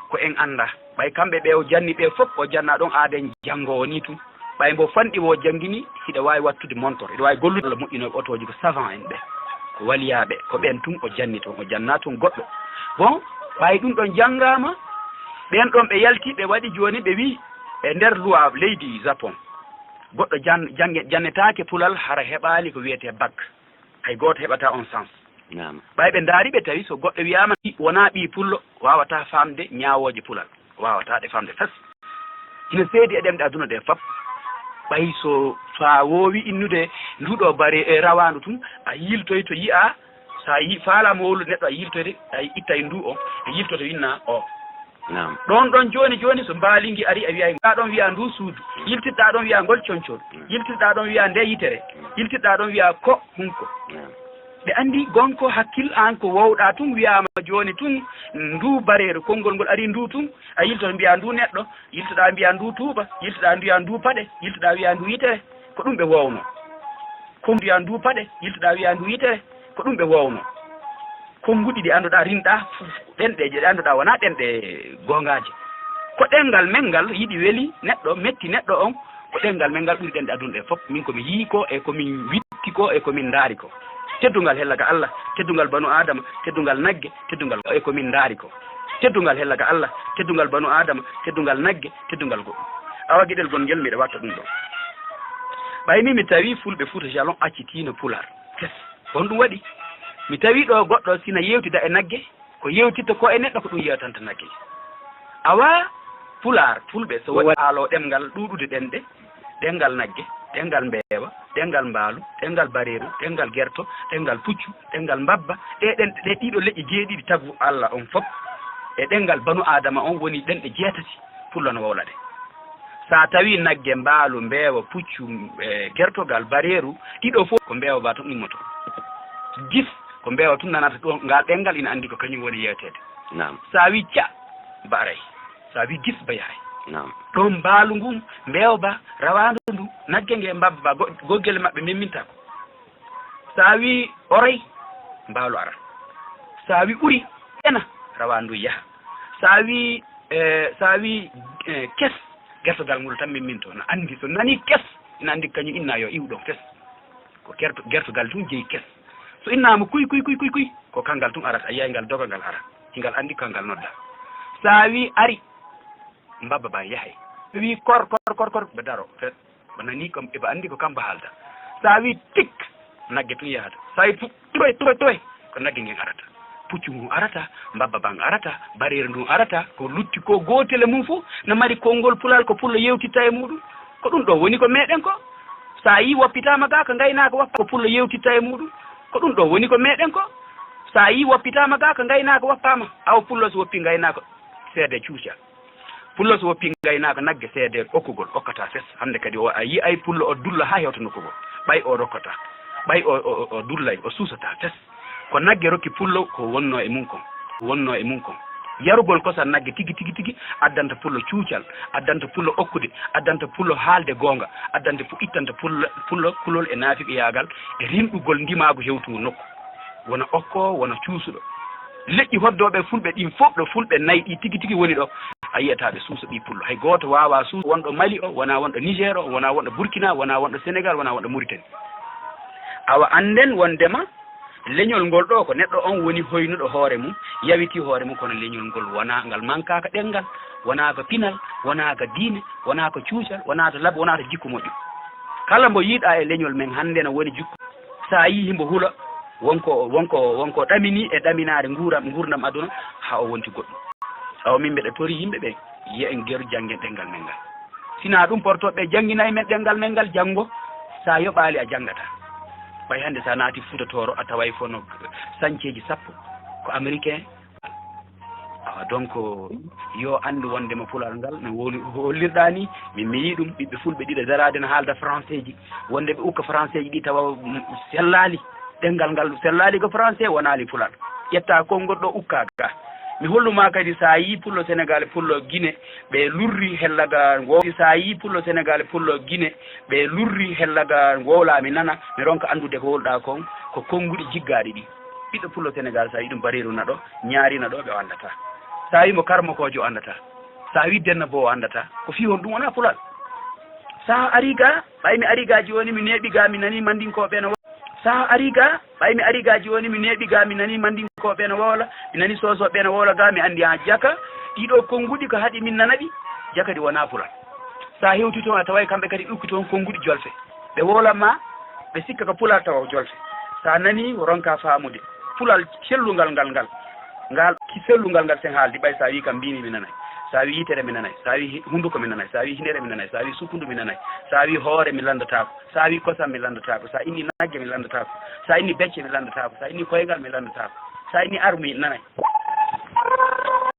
ko en annda ɓay kamɓe ɓe o janni ɓe fof o janna ɗon aaden janngoowo ni tun ɓay mbo fanɗi o janngini hiɗa waawi wattude montor hiɗa waawi gollude Allah moƴƴinoɓe otoji ko savant en ɓe ko waliyaaɓe ko ɓen tun o janni toon o janna toon goɗɗo bon ɓay ɗum ɗon janngama ɓen ɗon ɓe yalti ɓe waɗi joni ɓe wi e nder loi leydi Japon goɗɗo jannetake pulal hara heɓali ko wiyete bac hay goto heɓata on sens ɓay ɓe daari ɓe tawi so goɗɗo wiyama wona ɓi pullo wawata famde ñawoje pulal wawata ɗe famde fes ina seedi e ɗemɗe aduna ɗe fop ɓay so wowi innude nduɗo bare e rawandu tun a yiltoy to yiya sa yi faalama wolu neɗɗo a yiltoyde a ittay ndu o e yiltoto winna o ɗon ɗon joni so mbaalingui ari a wiya ɗa ɗon wiya ndu suudu yiltirɗa ɗon wiya ngol concol yiltirɗa ɗon wiya nde yitere yiltirɗa ɗon wiya ko hunko ɓe andi gonko hakkil an ko wowɗa tun wiyama joni tun ndu bareero konngol ngol ari ndu tun a yiltoto mbiya ndu neɗɗo yiltoɗa mbiya ndu tuuba yiltoɗa mbiya ndu paɗe yiltoɗa wiya ndu yitere ko ɗum ɓe wowno ko mbiya ndu paɗe yiltoɗa wiya ndu yitere ko ɗum ɓe wowno konnguɗi ɗi annduɗa rinɗa ɗenɗeje ɗe annduɗa wona ɗenɗe gongaje ko ɗengal men ngal yiɗi weeli neɗɗo metti neɗɗo on ko ɗengal men ngal ɓuri ɗenɗe aduna ɗe fof min komi yii ko e komin witti ko e komin daari ko teddungal hellaga Allah teddungal banu adama teddungal nagge teddungal e komin daari ko teddungal hellaga Allah teddungal banu adama teddungal nagge teddungal goɗɗum awa gueɗel gonguel miɗa watta ɗum ɗo ɓayni mi tawi fulɓe Fouta Jalon accitino pular kes on ɗum waɗi mi tawi ɗo goɗɗo sina yewtida e nagge ko yewtitta ko e neɗɗo ko ɗum yewtanta nagge awa pular fulɓe so waɗi aalo ɗemgal ɗuɗude ɗenɗe ɗengal nagge ɗengal mbeewa ɗengal mbaalu ɗengal bareeru ɗengal gerto ɗengal puccu ɗengal mbabba ɗe ɗiɗo leƴƴi jeeɗiɗi tagu Allah on fof e ɗengal banu adama on woni ɗenɗe jeetati pullo no wowla ɗe sa tawi nagge mbaalu mbeewa puccu gertogal bareeru ɗiɗo fof ko mbeewa ba ton immoto gis ko mbeewa tun nanata ɗo ngal ɗengal ina anndi ko kañum woni yewtede sa wi ca baray sa wi gis ba yahay ɗon mbaalu ngun mbeewa ba rawandu ndu nagge nge mbabba ba goggele maɓɓe memminta ko sa wi oray mbaalu ara sa wi ɓuri ena rawandu yaha sa wi kes gertogal ngol tan memminto no anndi so nani kes ina anndi kañum inna yo iwɗo fes ko gertogal tun jeeyi kes so innama kuy ko kangal tun arata a yiyay ngal doga ngal ara hingal andi kangal nodda sa wi ari mbabba ba yahay wi kor ɓe daro fet ɓe nani kam eɓe andi ko kamba haalda sa wi tik nagge tun yahata sa wi toy ko nagge ngen arata puccu ngu arata mbabba ban arata bareere ndu arata ko lutti ko gotele mum fof no mari konngol pulal ko pullo yewtitta e muɗum ko ɗum ɗo woni ko meɗen ko sa yi woppitama ga ko gaynaka wappa ko pullo yewtitta e muɗum ko ɗum ɗo woni ko meɗen ko sa yi woppitama ga ko gaynaka wappama aw pullo so woppi gaynaka seede cuuca pullo so woppi gaynaka nagge seede okkugol okkata fes hande kadi o a yi ay pullo o dulla ha hewta nokkugol ɓay o rokkata ɓay o dullay o suusata fes ko nagge rokki pullo ko wonno e mum kon yarugol kosan nagge tigi addanta pullo cuucal addanta pullo okkude addanta pullo haalde goonga addanta ittanta pullo kulol e naafiɓe yaagal e rimɗugol ndimago hewtugo nokku wona okko wona cuusuɗo leƴƴi hoddoɓe fulɓe ɗin fof ɗo fulɓe nayyi ɗi tigi woni ɗo a yiyata ɓe suusa ɓi pullo hay goto wawa suusa wonɗo Mali o wona wonɗo Niger o wona wonɗo Burkina wona wonɗo Sénégal wona wonɗo Mauritanie awa anden wondema leñol ngol ɗo ko neɗɗo on woni hoynuɗo hoore mum yawiti hoore mum kono leñol ngol wona ngal mankaka ɗengal wona ko pinal wona ko diine wona ko cuucal wona to laabi wona to jikku moƴƴo kala mbo yiiɗa e leñol men hannde no woni jikku sa yii mbo huula wonko ɗamini e ɗaminade gurdam aduna ha o wonti goɗɗum sawo min mbeɗa tori yimɓe ɓe yiya en geru janggen ɗengal men ngal sina ɗum portoɓe jangginayi men ɗengal men ngal janggo sa yoɓali a janggata ɓay hannde sa naati Fuuta Tooro a taway fof no sañceji sappo ko américain donc yo andu wondema pulal ngal no hollirɗa ni mi yii ɗum ɓiɓɓe fulɓe ɗiɗo darade no haalda français ji wonde ɓe ukka français ji ɗi tawa sellali ɗengal ngal sellali ko français wonali pulal ƴetta konngol ɗo ukka ga mi holluma kadi sa yi pullo Sénégal pullo Guinée ɓe lurri hellaga sa yi pullo Sénégal pullo Guinée ɓe lurri hellaga wowla mi nana mi ronka andude ko wolɗa kon ko konnguɗi jiggaɗi ɗi ɓiɗɗo pullo Sénégal sa yi ɗum bariruna ɗo ñaarina ɗo ɓe andata sa wimo karmakojo andata sa wi denna bo andata ko fi hon ɗum wona pulal sa ari ga ɓaymi ari ga joni mi neeɓi ga mi nani mandinkoɓe no sa ari ga ɓaymi ari ga joni mi neeɓi ga mi nani mandinkoɓe no wowla mi nani sosoɓe no wowla ga mi andi ha jaka ɗiɗo konnguɗi ko haaɗi min nana ɗi jaka ɗi wona pulal sa hewti toon a taway kamɓe kadi ɗukki toon konnguɗi jolfe ɓe wowlanma ɓe sikka ko pulal tawa jolfe sa nani ronka famude pulal sellungal ngal sellungal ngal sen haaldi ɓay sa wi kam mbimi mi nanay sa wi yitere mi nanay sa wi hunduko mi nanay sa wi hindere mi nanay sa wi sukkundu mi nanay sa wi hoore mi landatako sa wi kosam mi landatako sa inni nagge mi landatako sa inni becce mi landatako sa inni koygal mi landatako sa inni ar mi nanay